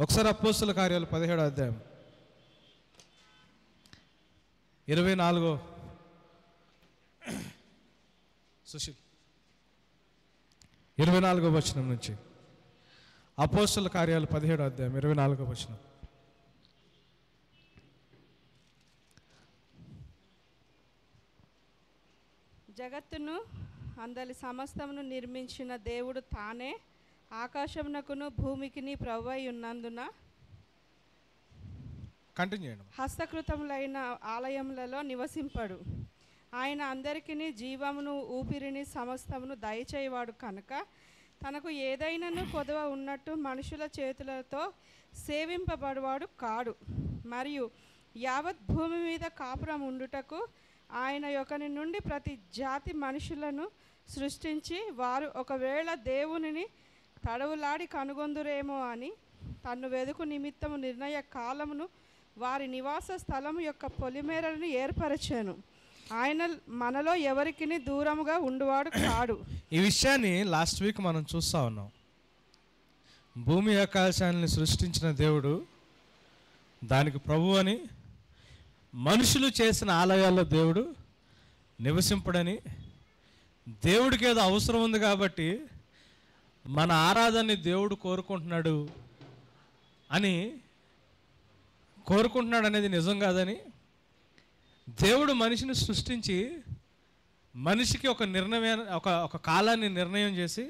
ఒకసారి అపోస్తుల కార్యాలు 17వ అధ్యాయం 24 సుశీల్ 24వ వచనం నుంచి. అపోస్తుల కార్యాలు 17వ అధ్యాయం 24వ వచనం. జగత్తును అందలి సమస్తమును నిర్మించిన దేవుడు తానే ఆకాశమునకును భూమికిని ప్రభువై ఉన్నందున కంటిన్యూ చేయండి. హస్తకృతములైన ఆలయములలో నివసింపడు. ఆయన అందరికీ జీవమును ఊపిరిని సమస్తమును దయచేయవాడు కనుక తనకు ఏదైనాను కొదవ ఉన్నట్టు మనుషుల చేతులతో సేవింపబడువాడు కాడు. మరియు యావత్ భూమి మీద కాపురం ఉండుటకు ఆయన యొక్కని నుండి ప్రతి జాతి మనుషులను సృష్టించి వారు ఒకవేళ దేవునిని తడవులాడి కనుగొందురేమో అని తన్ను వెదుకు నిమిత్తము నిర్ణయ కాలమును వారి నివాస స్థలము యొక్క పొలిమేరలను ఏర్పరచాను. ఆయన మనలో ఎవరికి దూరముగా ఉండువాడు కాడు. ఈ విషయాన్ని లాస్ట్ వీక్ మనం చూస్తూ ఉన్నాం. భూమి ఆకాశాన్ని సృష్టించిన దేవుడు దానికి ప్రభు అని, మనుషులు చేసిన ఆలయాల్లో దేవుడు నివసింపడని, దేవుడికి ఏదో అవసరం ఉంది కాబట్టి మన ఆరాధనని దేవుడు కోరుకుంటున్నాడు అనేది నిజం కాదని, దేవుడు మనిషిని సృష్టించి మనిషికి ఒక నిర్ణయం ఒక కాలాన్ని నిర్ణయం చేసి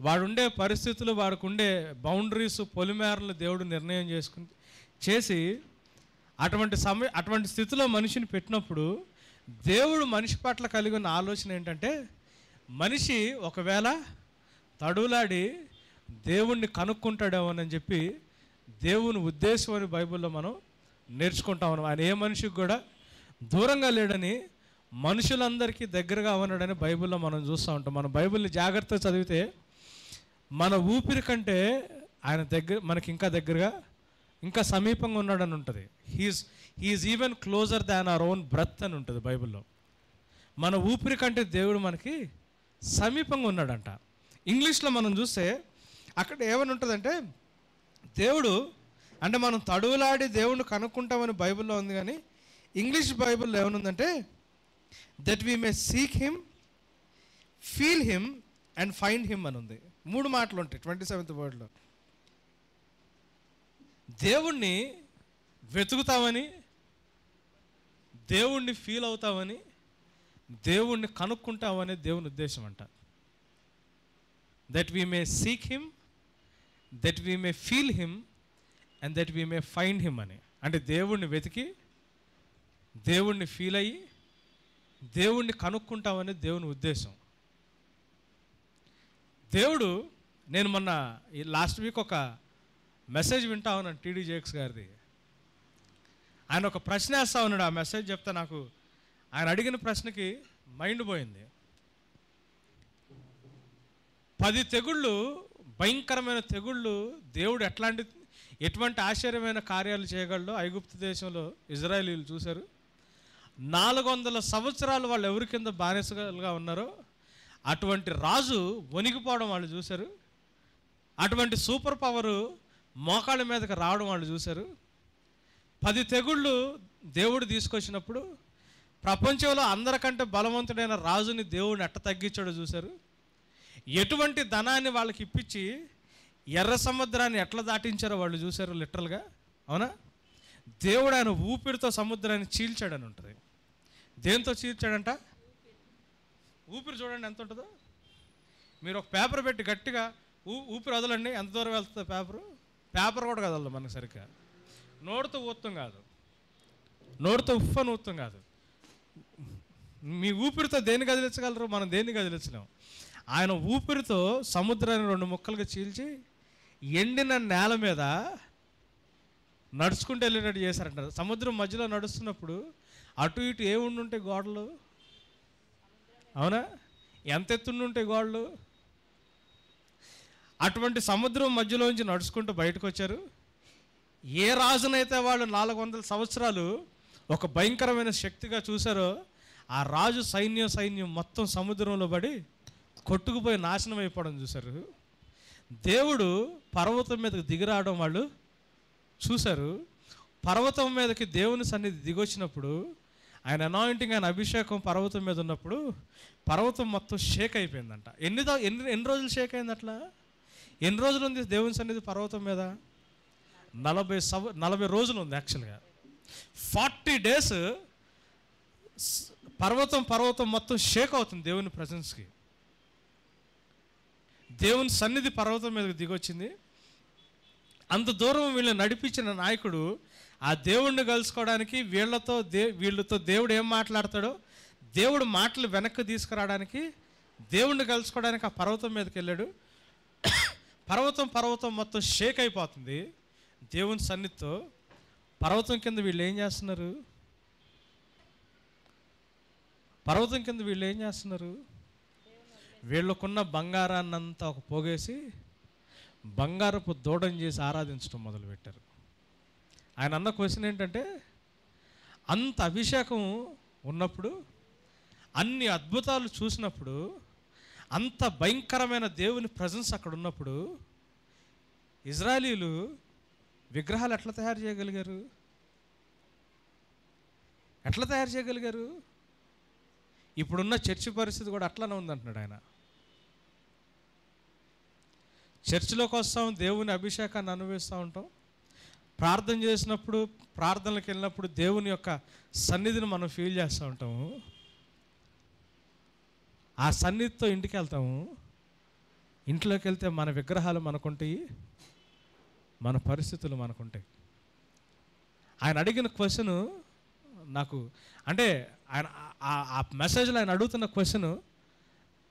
వాడుండే పరిస్థితులు, వాడుకుండే బౌండరీస్, పొలిమేరలు దేవుడు నిర్ణయం చేసి అటువంటి స్థితిలో మనిషిని పెట్టినప్పుడు దేవుడు మనిషి పట్ల కలిగి ఉన్న ఆలోచన ఏంటంటే, మనిషి ఒకవేళ తడులాడి దేవుణ్ణి కనుక్కుంటాడేమోనని చెప్పి దేవుని ఉద్దేశం అని బైబిల్లో మనం నేర్చుకుంటా ఉన్నాం. ఆయన ఏ మనిషికి కూడా దూరంగా లేడని, మనుషులందరికీ దగ్గరగా ఉన్నాడని బైబిల్లో మనం చూస్తూ ఉంటాం. మన బైబిల్ని జాగ్రత్తగా చదివితే మన ఊపిరి కంటే ఆయన మనకి ఇంకా దగ్గరగా, ఇంకా సమీపంగా ఉన్నాడని ఉంటుంది. He's even closer than our own breath అని ఉంటుంది బైబిల్లో. మన ఊపిరి కంటే దేవుడు మనకి సమీపంగా ఉన్నాడంట. ఇంగ్లీష్లో మనం చూస్తే అక్కడ ఏమని ఉంటుందంటే, దేవుడు అంటే మనం తడువులాడి దేవుడిని కనుక్కుంటామని బైబిల్లో ఉంది, కానీ ఇంగ్లీష్ బైబిల్లో ఏమనుందంటే, that we may seek him, feel him and find him అని ఉంది. 3 మాటలు ఉంటాయి 27th వర్డ్లో. దేవుణ్ణి వెతుకుతామని, దేవుణ్ణి ఫీల్ అవుతామని, దేవుణ్ణి కనుక్కుంటామని దేవుని ఉద్దేశం అంట. That we may seek him, that we may feel him and that we may find him అని. అంటే దేవుణ్ణి వెతికి, దేవుణ్ణి ఫీల్ అయ్యి, దేవుణ్ణి కనుక్కుంటామని దేవుని ఉద్దేశం. దేవుడు, నేను మొన్న ఈ లాస్ట్ వీక్ ఒక మెసేజ్ వింటా ఉన్నాను టీడీ జేక్స్ గారిది. ఆయన ఒక ప్రశ్న వేస్తా ఉన్నాడు. ఆ మెసేజ్ చెప్తే నాకు ఆయన అడిగిన ప్రశ్నకి మైండ్ పోయింది. 10 తెగుళ్ళు, భయంకరమైన తెగుళ్ళు దేవుడు ఎటువంటి ఆశ్చర్యమైన కార్యాలు చేయగలడో ఐగుప్తు దేశంలో ఇజ్రాయేలీలు చూశారు. 400 సంవత్సరాలు వాళ్ళు ఎవరి కింద బానిసలుగా ఉన్నారో అటువంటి రాజు వణికిపోవడం వాళ్ళు చూశారు. అటువంటి సూపర్ పవరు మోకాళ్ళ మీదకి రావడం వాళ్ళు చూశారు. 10 తెగుళ్ళు దేవుడు తీసుకొచ్చినప్పుడు ప్రపంచంలో అందరికంటే బలవంతుడైన రాజుని దేవుడిని ఎట్ట తగ్గించాడో చూశారు. ఎటువంటి ధనాన్ని వాళ్ళకి ఇప్పించి ఎర్ర సముద్రాన్ని ఎట్లా దాటించారో వాళ్ళు చూశారు లిటరల్గా. అవునా? దేవుడు ఆయన ఊపిరితో సముద్రాన్ని చీల్చాడని ఉంటుంది. దేంతో చీల్చాడంట? ఊపిరి చూడండి ఎంత ఉంటుందో. మీరు ఒక పేపర్ పెట్టి గట్టిగా ఊపిరి వదలండి, ఎంత దూరం వెళ్తుంది పేపర్ కూడా కదలదు మనకు సరిగ్గా. నోటితో ఊత్తం కాదు, నోటితో ఉఫ్ఫని ఊత్తం కాదు. మీ ఊపిరితో దేన్ని కదిలించగలరు? మనం దేన్ని కదిలించలేము. ఆయన ఊపిరితో సముద్రాన్ని 2 ముక్కలుగా చీల్చి ఎండిన నేల మీద నడుచుకుంటూ వెళ్ళేటట్టు చేశారంటారు. సముద్రం మధ్యలో నడుస్తున్నప్పుడు అటు ఇటు ఏముండుంటాయి గోడలు? అవునా? ఎంత ఎత్తుండుంటాయి గోడలు? అటువంటి సముద్రం మధ్యలోంచి నడుచుకుంటూ బయటకు వచ్చారు. ఏ రాజునైతే వాళ్ళు 400 సంవత్సరాలు ఒక భయంకరమైన శక్తిగా చూశారో ఆ రాజు సైన్యం మొత్తం సముద్రంలో పడి కొట్టుకుపోయి నాశనం అయిపోవడం చూశారు. దేవుడు పర్వతం మీదకి దిగిరావడం వాళ్ళు చూశారు. పర్వతం మీదకి దేవుని సన్నిధి దిగొచ్చినప్పుడు ఆయన అనాయింటింగ్, ఆయన అభిషేకం పర్వతం మీద ఉన్నప్పుడు పర్వతం మొత్తం షేక్ అయిపోయిందంట. ఎన్ని రోజులు షేక్ అయింది అట్లా? ఎన్ని రోజులు ఉంది దేవుని సన్నిధి పర్వతం మీద? 40 రోజులు ఉంది యాక్చువల్గా. 40 days పర్వతం మొత్తం షేక్ అవుతుంది దేవుని ప్రజెన్స్కి. దేవుని సన్నిధి పర్వతం మీదకి దిగొచ్చింది. అంత దూరం వీళ్ళని నడిపించిన నాయకుడు ఆ దేవుణ్ణి కలుసుకోవడానికి వీళ్ళతో దేవుడు ఏం మాట్లాడతాడో దేవుడు మాటలు వెనక్కి తీసుకురావడానికి దేవుణ్ణి కలుసుకోవడానికి ఆ పర్వతం మీదకి వెళ్ళాడు. పర్వతం మొత్తం షేక్ అయిపోతుంది దేవుని సన్నిధితో. పర్వతం కింద వీళ్ళు ఏం చేస్తున్నారు? వీళ్ళకున్న బంగారాన్నంతా ఒక పోగేసి బంగారపు దూడని చేసి ఆరాధించడం మొదలుపెట్టారు. ఆయన అన్న క్వశ్చన్ ఏంటంటే, అంత అభిషేకం ఉన్నప్పుడు, అన్ని అద్భుతాలు చూసినప్పుడు, అంత భయంకరమైన దేవుని ప్రజెన్స్ అక్కడ ఉన్నప్పుడు ఇజ్రాయేలీలు విగ్రహాలు ఎట్లా తయారు చేయగలిగారు? ఇప్పుడున్న చర్చి పరిస్థితి కూడా అట్లానే ఉందంటున్నాడు ఆయన. చర్చిలోకి వస్తాం, దేవుని అభిషేకాన్ని అనుభవిస్తూ ఉంటాం. ప్రార్థన చేసినప్పుడు, ప్రార్థనలకు వెళ్ళినప్పుడు దేవుని యొక్క సన్నిధిని మనం ఫీల్ చేస్తూ ఉంటాము. ఆ సన్నిధితో ఇంటికి వెళ్తాము. ఇంట్లోకి వెళ్తే మన విగ్రహాలు మనకుంటాయి, మన పరిస్థితులు మనకుంటాయి. ఆయన అడిగిన క్వశ్చన్ నాకు, అంటే ఆయన ఆ మెసేజ్లో ఆయన అడుగుతున్న క్వశ్చన్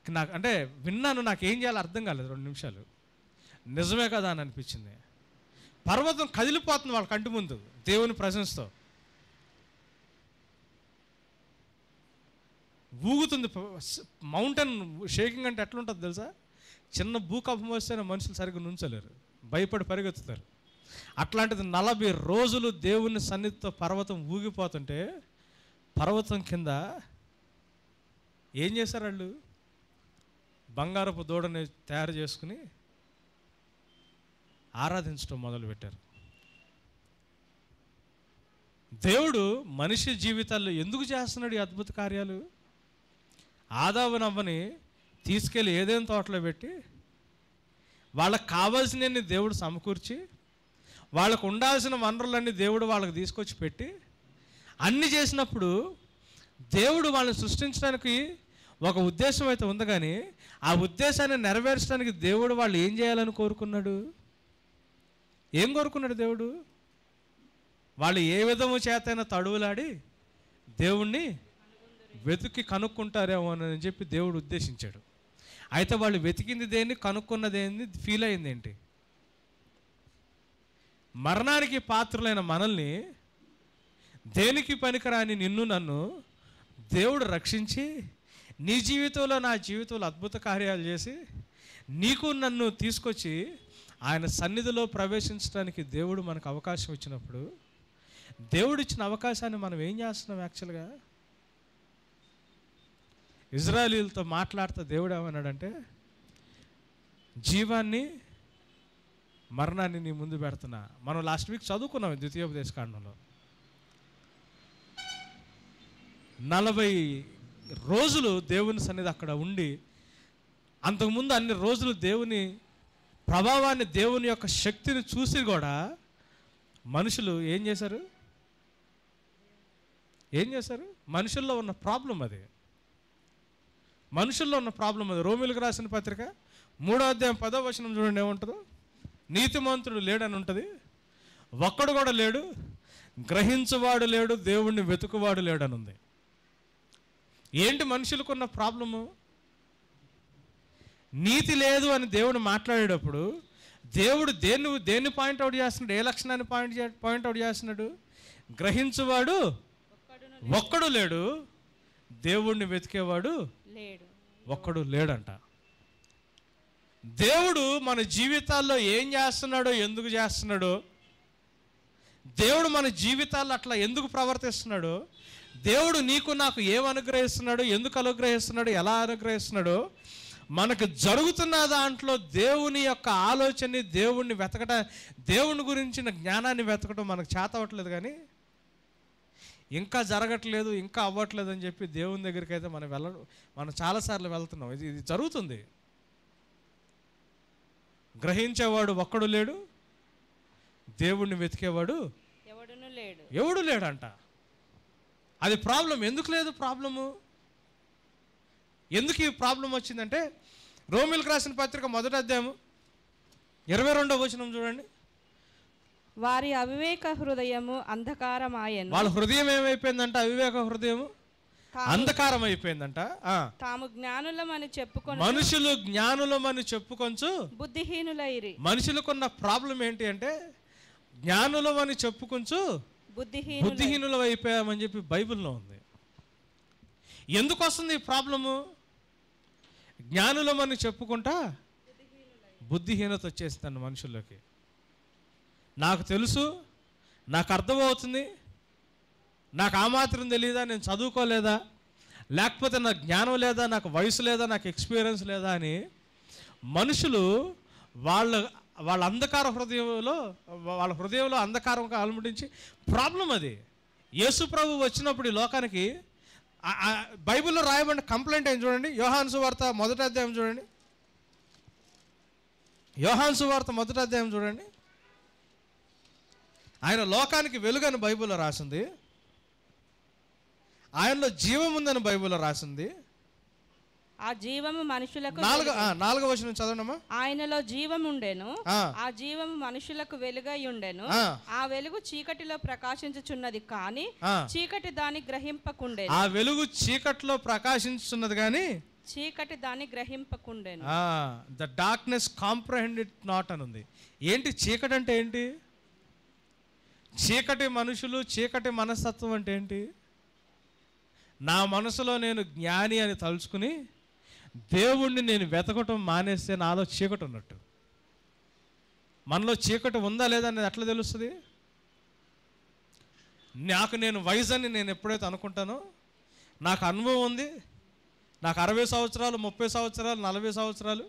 నాకు, అంటే విన్నాను, నాకేం చేయాలో అర్థం కాలేదు. 2 నిమిషాలు నిజమే కదా అని అనిపించింది. పర్వతం కదిలిపోతుంది వాళ్ళ కంటి ముందు దేవుని ప్రజెన్స్తో, ఊగుతుంది. మౌంటైన్ షేకింగ్ అంటే ఎట్లుంటుంది తెలుసా? చిన్న భూకంపం వస్తేనే మనుషులు సరిగ్గా నుంచలేరు, భయపడి పరిగెత్తుతారు. అట్లాంటిది 40 రోజులు దేవుని సన్నిధితో పర్వతం ఊగిపోతుంటే, పర్వతం కింద ఏం చేశారు వాళ్ళు? బంగారపు దూడని తయారు చేసుకుని ఆరాధించడం మొదలుపెట్టారు. దేవుడు మనిషి జీవితాల్లో ఎందుకు చేస్తున్నాడు ఈ అద్భుత కార్యాలు? ఆదామునవ్వని తీసుకెళ్ళి ఏదైనా తోటలో పెట్టి వాళ్ళకు కావాల్సినవన్నీ దేవుడు సమకూర్చి, వాళ్ళకు ఉండాల్సిన వనరులన్నీ దేవుడు వాళ్ళకి తీసుకొచ్చి పెట్టి అన్నీ చేసినప్పుడు దేవుడు వాళ్ళని సృష్టించడానికి ఒక ఉద్దేశం అయితే ఉంది. కానీ ఆ ఉద్దేశాన్ని నెరవేర్చడానికి దేవుడు వాళ్ళు ఏం చేయాలని కోరుకున్నాడు? ఏం కోరుకున్నాడు దేవుడు? వాళ్ళు ఏ విధము చేతైనా తడువులాడి దేవుణ్ణి వెతికి కనుక్కుంటారేమో అని చెప్పి దేవుడు ఉద్దేశించాడు. అయితే వాళ్ళు వెతికింది దేన్ని, కనుక్కున్నది ఏంది, ఫీల్ అయింది ఏంటి? మరణానికి పాత్రులైన మనల్ని, దేనికి పనికిరాని నిన్ను నన్ను దేవుడు రక్షించి నీ జీవితంలో నా జీవితంలో అద్భుత కార్యాలు చేసి నీకు నన్ను తీసుకొచ్చి ఆయన సన్నిధిలో ప్రవేశించడానికి దేవుడు మనకు అవకాశం ఇచ్చినప్పుడు, దేవుడు ఇచ్చిన అవకాశాన్ని మనం ఏం చేస్తున్నాం? యాక్చువల్గా ఇజ్రాయేలీలతో మాట్లాడుతూ దేవుడు ఏమన్నాడంటే, జీవాన్ని మరణాన్ని నీ ముందు పెడుతున్నా. మనం లాస్ట్ వీక్ చదువుకున్నాం ద్వితీయోపదేశకాండంలో. 40 రోజులు దేవుని సన్నిధి అక్కడ ఉండి, అంతకుముందు అన్ని రోజులు దేవుని ప్రభావాన్ని, దేవుని యొక్క శక్తిని చూసి కూడా మనుషులు ఏం చేశారు? మనుషుల్లో ఉన్న ప్రాబ్లం అది. రోమీయులకు రాసిన పత్రిక 3వ అధ్యాయం 10వ వచనం చూడండి, ఏముంటుందో? నీతిమంతుడు లేడని ఉంటుంది, ఒక్కడు కూడా లేడు, గ్రహించువాడు లేడు, దేవుణ్ణి వెతుకువాడు లేడని ఉంది. ఏంటి మనుషులకున్న ప్రాబ్లము? నీతి లేదు అని దేవుడు మాట్లాడేటప్పుడు దేవుడు దేన్ని పాయింట్అవుట్ చేస్తున్నాడు? ఏ లక్షణాన్ని పాయింట్అవుట్ చేస్తున్నాడు? గ్రహించువాడు ఒక్కడు లేడు, దేవుణ్ణి వెతికేవాడు ఒక్కడు లేడంట. దేవుడు మన జీవితాల్లో ఏం చేస్తున్నాడో, ఎందుకు చేస్తున్నాడో, దేవుడు మన జీవితాల్లో అట్లా ఎందుకు ప్రవర్తిస్తున్నాడో, దేవుడు నీకు నాకు ఏం అనుగ్రహిస్తున్నాడు, ఎందుకు అనుగ్రహిస్తున్నాడు, ఎలా అనుగ్రహిస్తున్నాడో మనకు జరుగుతున్న దాంట్లో దేవుని యొక్క ఆలోచనని, దేవుణ్ణి వెతకడం, దేవుని గురించిన జ్ఞానాన్ని వెతకడం మనకు చేత అవ్వట్లేదు. కానీ ఇంకా జరగట్లేదు, ఇంకా అవ్వట్లేదు అని చెప్పి దేవుని దగ్గరికి అయితే మనం చాలాసార్లు వెళ్తున్నాం. ఇది జరుగుతుంది. గ్రహించేవాడు ఒక్కడు లేడు, దేవుణ్ణి వెతికేవాడు ఎవడు లేడంట. అది ప్రాబ్లం. ఎందుకు లేదు ప్రాబ్లము? ఎందుకు ఈ ప్రాబ్లం వచ్చిందంటే, రోమీయులకు రాసిన పత్రిక 1వ అధ్యాయం 22వ వచనం చూడండి. వారి అవివేక హృదయము అంధకారమాయెను. వాళ్ళ హృదయం ఏమైపోయిందంట? అవివేక హృదయము అంధకారం అయిపోయిందంట. తాము జ్ఞానులమని చెప్పుకొని, మనుషులు జ్ఞానులమని చెప్పుకొంచు బుద్ధిహీనులైరి. మనుషులకున్న ప్రాబ్లం ఏంటి అంటే, జ్ఞానులమని చెప్పుకొంచు బుద్ధిహీనులు అయిపోయామని చెప్పి బైబిల్లో ఉంది. ఎందుకు వస్తుంది ఈ ప్రాబ్లము? జ్ఞానులమని చెప్పుకుంటా బుద్ధిహీనత వచ్చేస్తాను మనుషుల్లోకి. నాకు తెలుసు, నాకు అర్థమవుతుంది, నాకు ఆ మాత్రం తెలియదా, నేను చదువుకోలేదా, లేకపోతే నాకు జ్ఞానం లేదా, నాకు వయసు లేదా, నాకు ఎక్స్పీరియన్స్ లేదా అని మనుషులు వాళ్ళ అంధకార వాళ్ళ హృదయంలో అంధకారం అలముడించి ప్రాబ్లం అది. యేసు ప్రభు వచ్చినప్పుడు ఈ లోకానికి బైబిల్లో రాయబడిన కంప్లైంట్ ఏం చూడండి. యోహాను సువార్త 1వ అధ్యాయం చూడండి. యోహాను సువార్త 1వ అధ్యాయం చూడండి. ఆయన లోకానికి వెలుగని బైబిల్లో రాసింది, ఆయనలో జీవం ఉందని బైబిల్లో రాసింది. ఆ జీవము మనుషులకు 4వ వచనం చదవనమ్మా. ఆయనలో జీవం ఉండెను, ఆ జీవము మనుషులకు వెలుగై ఉండెను, ఆ వెలుగు చీకటిలో ప్రకాశించుచున్నది కానీ చీకటి దాన్ని గ్రహింపకుండెను. ఆ వెలుగు చీకటిలో ప్రకాశించుచున్నది కానీ చీకటి దాన్ని గ్రహింపకుండెను. ద డార్క్నెస్ కాంప్రహెండెడ్ నాట్ అని ఉంది. ఏంటి చీకటి అంటే? ఏంటి చీకటి? మనుషులు చీకటి మనస్తత్వం అంటే ఏంటి? నా మనసులో నేను జ్ఞాని అని తలుచుకుని దేవుణ్ణి నేను వెతకటం మానేస్తే నాలో చీకటి ఉన్నట్టు. మనలో చీకటి ఉందా లేదా అనేది ఎట్లా తెలుస్తుంది? నాకు నేను వయసు అని నేను ఎప్పుడైతే అనుకుంటానో, నాకు అనుభవం ఉంది, నాకు 60 సంవత్సరాలు, 30 సంవత్సరాలు, 40 సంవత్సరాలు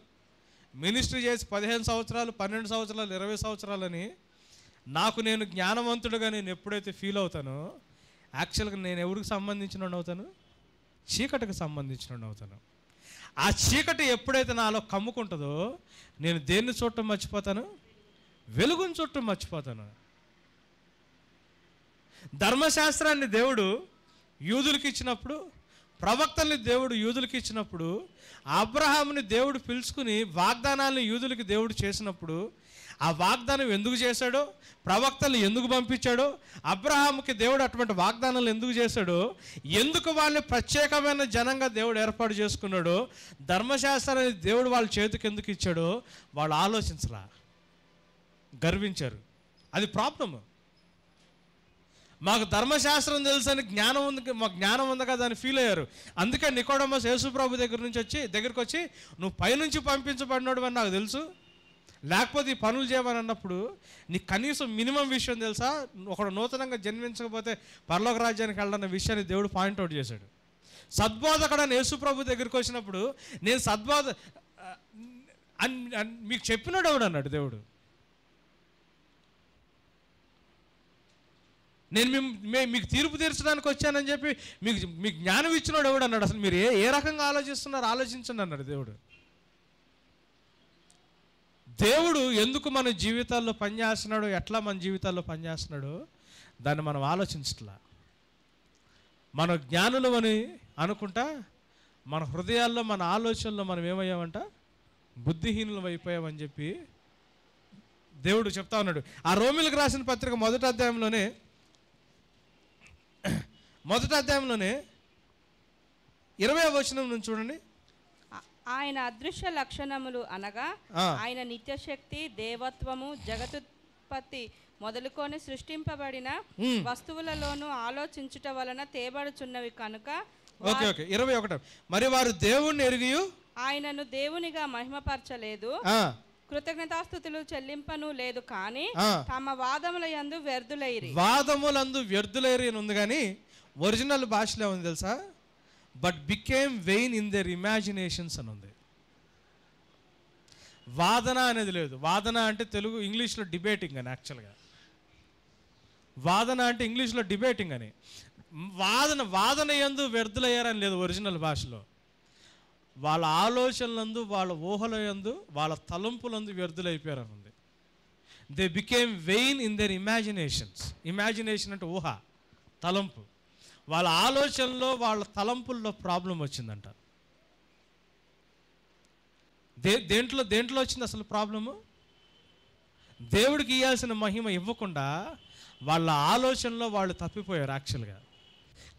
మినిస్ట్రీ చేసి 15 సంవత్సరాలు, 12 సంవత్సరాలు, 20 సంవత్సరాలని నాకు నేను జ్ఞానవంతుడుగా నేను ఎప్పుడైతే ఫీల్ అవుతానో, యాక్చువల్గా నేను ఎవరికి సంబంధించిన అవుతాను? చీకటికి సంబంధించిన అవుతాను. ఆ చీకటి ఎప్పుడైతే నాలో కమ్ముకుంటుందో నేను దేన్ని చూడటం మర్చిపోతాను? వెలుగుని చూడటం మర్చిపోతాను. ధర్మశాస్త్రాన్ని దేవుడు యూదులకి ఇచ్చినప్పుడు, ప్రవక్తల్ని దేవుడు యూదులకి ఇచ్చినప్పుడు, అబ్రహాముని దేవుడు పిలుచుకుని వాగ్దానాలను యూదులకి దేవుడు చేసినప్పుడు, ఆ వాగ్దానం ఎందుకు చేశాడో, ప్రవక్తలు ఎందుకు పంపించాడో, అబ్రహాముకి దేవుడు అటువంటి వాగ్దానాలు ఎందుకు చేశాడో, ఎందుకు వాళ్ళని ప్రత్యేకమైన జనంగా దేవుడు ఏర్పాటు చేసుకున్నాడో, ధర్మశాస్త్రాన్ని దేవుడు వాళ్ళ చేతికి ఎందుకు ఇచ్చాడో వాళ్ళు ఆలోచించరా, గర్వించారు. అది ప్రాబ్లము. మాకు ధర్మశాస్త్రం తెలుసని జ్ఞానం ఉంది, మాకు జ్ఞానం ఉంది కదా అని ఫీల్ అయ్యారు. అందుకే నికోడమస్ యేసుప్రభు దగ్గరికి వచ్చి నువ్వు పైనుంచి పంపించబడినాడు అని నాకు తెలుసు, లేకపోతే ఈ పనులు చేయమని అన్నప్పుడు నీకు కనీసం మినిమం విషయం తెలుసా? ఒకడు నూతనంగా జన్మించకపోతే పరలోక రాజ్యానికి వెళ్ళాలన్న విషయాన్ని దేవుడు పాయింట్అవుట్ చేశాడు. సద్బోధకుడని యేసుప్రభు దగ్గరికి వచ్చినప్పుడు నేను సద్బోధ మీకు చెప్పినాడు ఎవడు అన్నాడు దేవుడు. నేను మీకు తీర్పు తీర్చడానికి వచ్చానని చెప్పి మీకు జ్ఞానం ఇచ్చినాడు ఎవడు అన్నాడు. అసలు మీరు ఏ రకంగా ఆలోచిస్తున్నారు ఆలోచించండి అన్నాడు దేవుడు. దేవుడు ఎందుకు మన జీవితాల్లో పనిచేస్తున్నాడో, ఎట్లా మన జీవితాల్లో పనిచేస్తున్నాడో దాన్ని మనం ఆలోచించట్లా. మన జ్ఞానులు అని అనుకుంటా మన హృదయాల్లో, మన ఆలోచనలో మనం ఏమయ్యామంట? బుద్ధిహీనులం అయిపోయామని చెప్పి దేవుడు చెప్తా ఉన్నాడు. ఆ రోమీయులకు రాసిన పత్రిక 1వ అధ్యాయంలోనే 20వ వచనం నుంచి చూడండి. ఆయన అదృశ్య లక్షణములు అనగా ఆయన నిత్యశక్తి, దేవత్వము, జగతుత్పత్తి మొదలుకొని సృష్టింపబడిన వస్తువులలోనూ ఆలోచించుట వలన తేబడుచున్నవి కనుక. 21 మరి వారు దేవుణ్ణి ఎరిగి ఆయనను దేవునిగా మహిమపరచలేదు, కృతజ్ఞతాస్తుతులు చెల్లింపను లేదు, కానీ తమ వాదములందు వ్యర్థులైరి అని ఉంది. కానీ ఒరిజినల్ భాషలో ఉంది తెలుసా? But became vain in their imaginations అని ఉంది. వాదన అనేది లేదు. వాదన అంటే తెలుగు ఇంగ్లీష్లో డిబేటింగ్ అని. యాక్చువల్గా వాదన అంటే ఇంగ్లీష్లో డిబేటింగ్ అని. వాదన యందు వ్యర్థులయ్యారని లేదు ఒరిజినల్ భాషలో. వాళ్ళ ఆలోచనలందు, వాళ్ళ ఊహల యందు, వాళ్ళ తలంపులందు వ్యర్థులైపోయారని ఉంది. They became vain in their imaginations. Imagination అంటే ఊహ, తలంపు. వాళ్ళ ఆలోచనలో, వాళ్ళ తలంపుల్లో ప్రాబ్లం వచ్చిందంట. దేంట్లో వచ్చింది అసలు ప్రాబ్లము? దేవుడికి ఇవ్వాల్సిన మహిమ ఇవ్వకుండా వాళ్ళ ఆలోచనలో వాళ్ళు తప్పిపోయారు. యాక్చువల్గా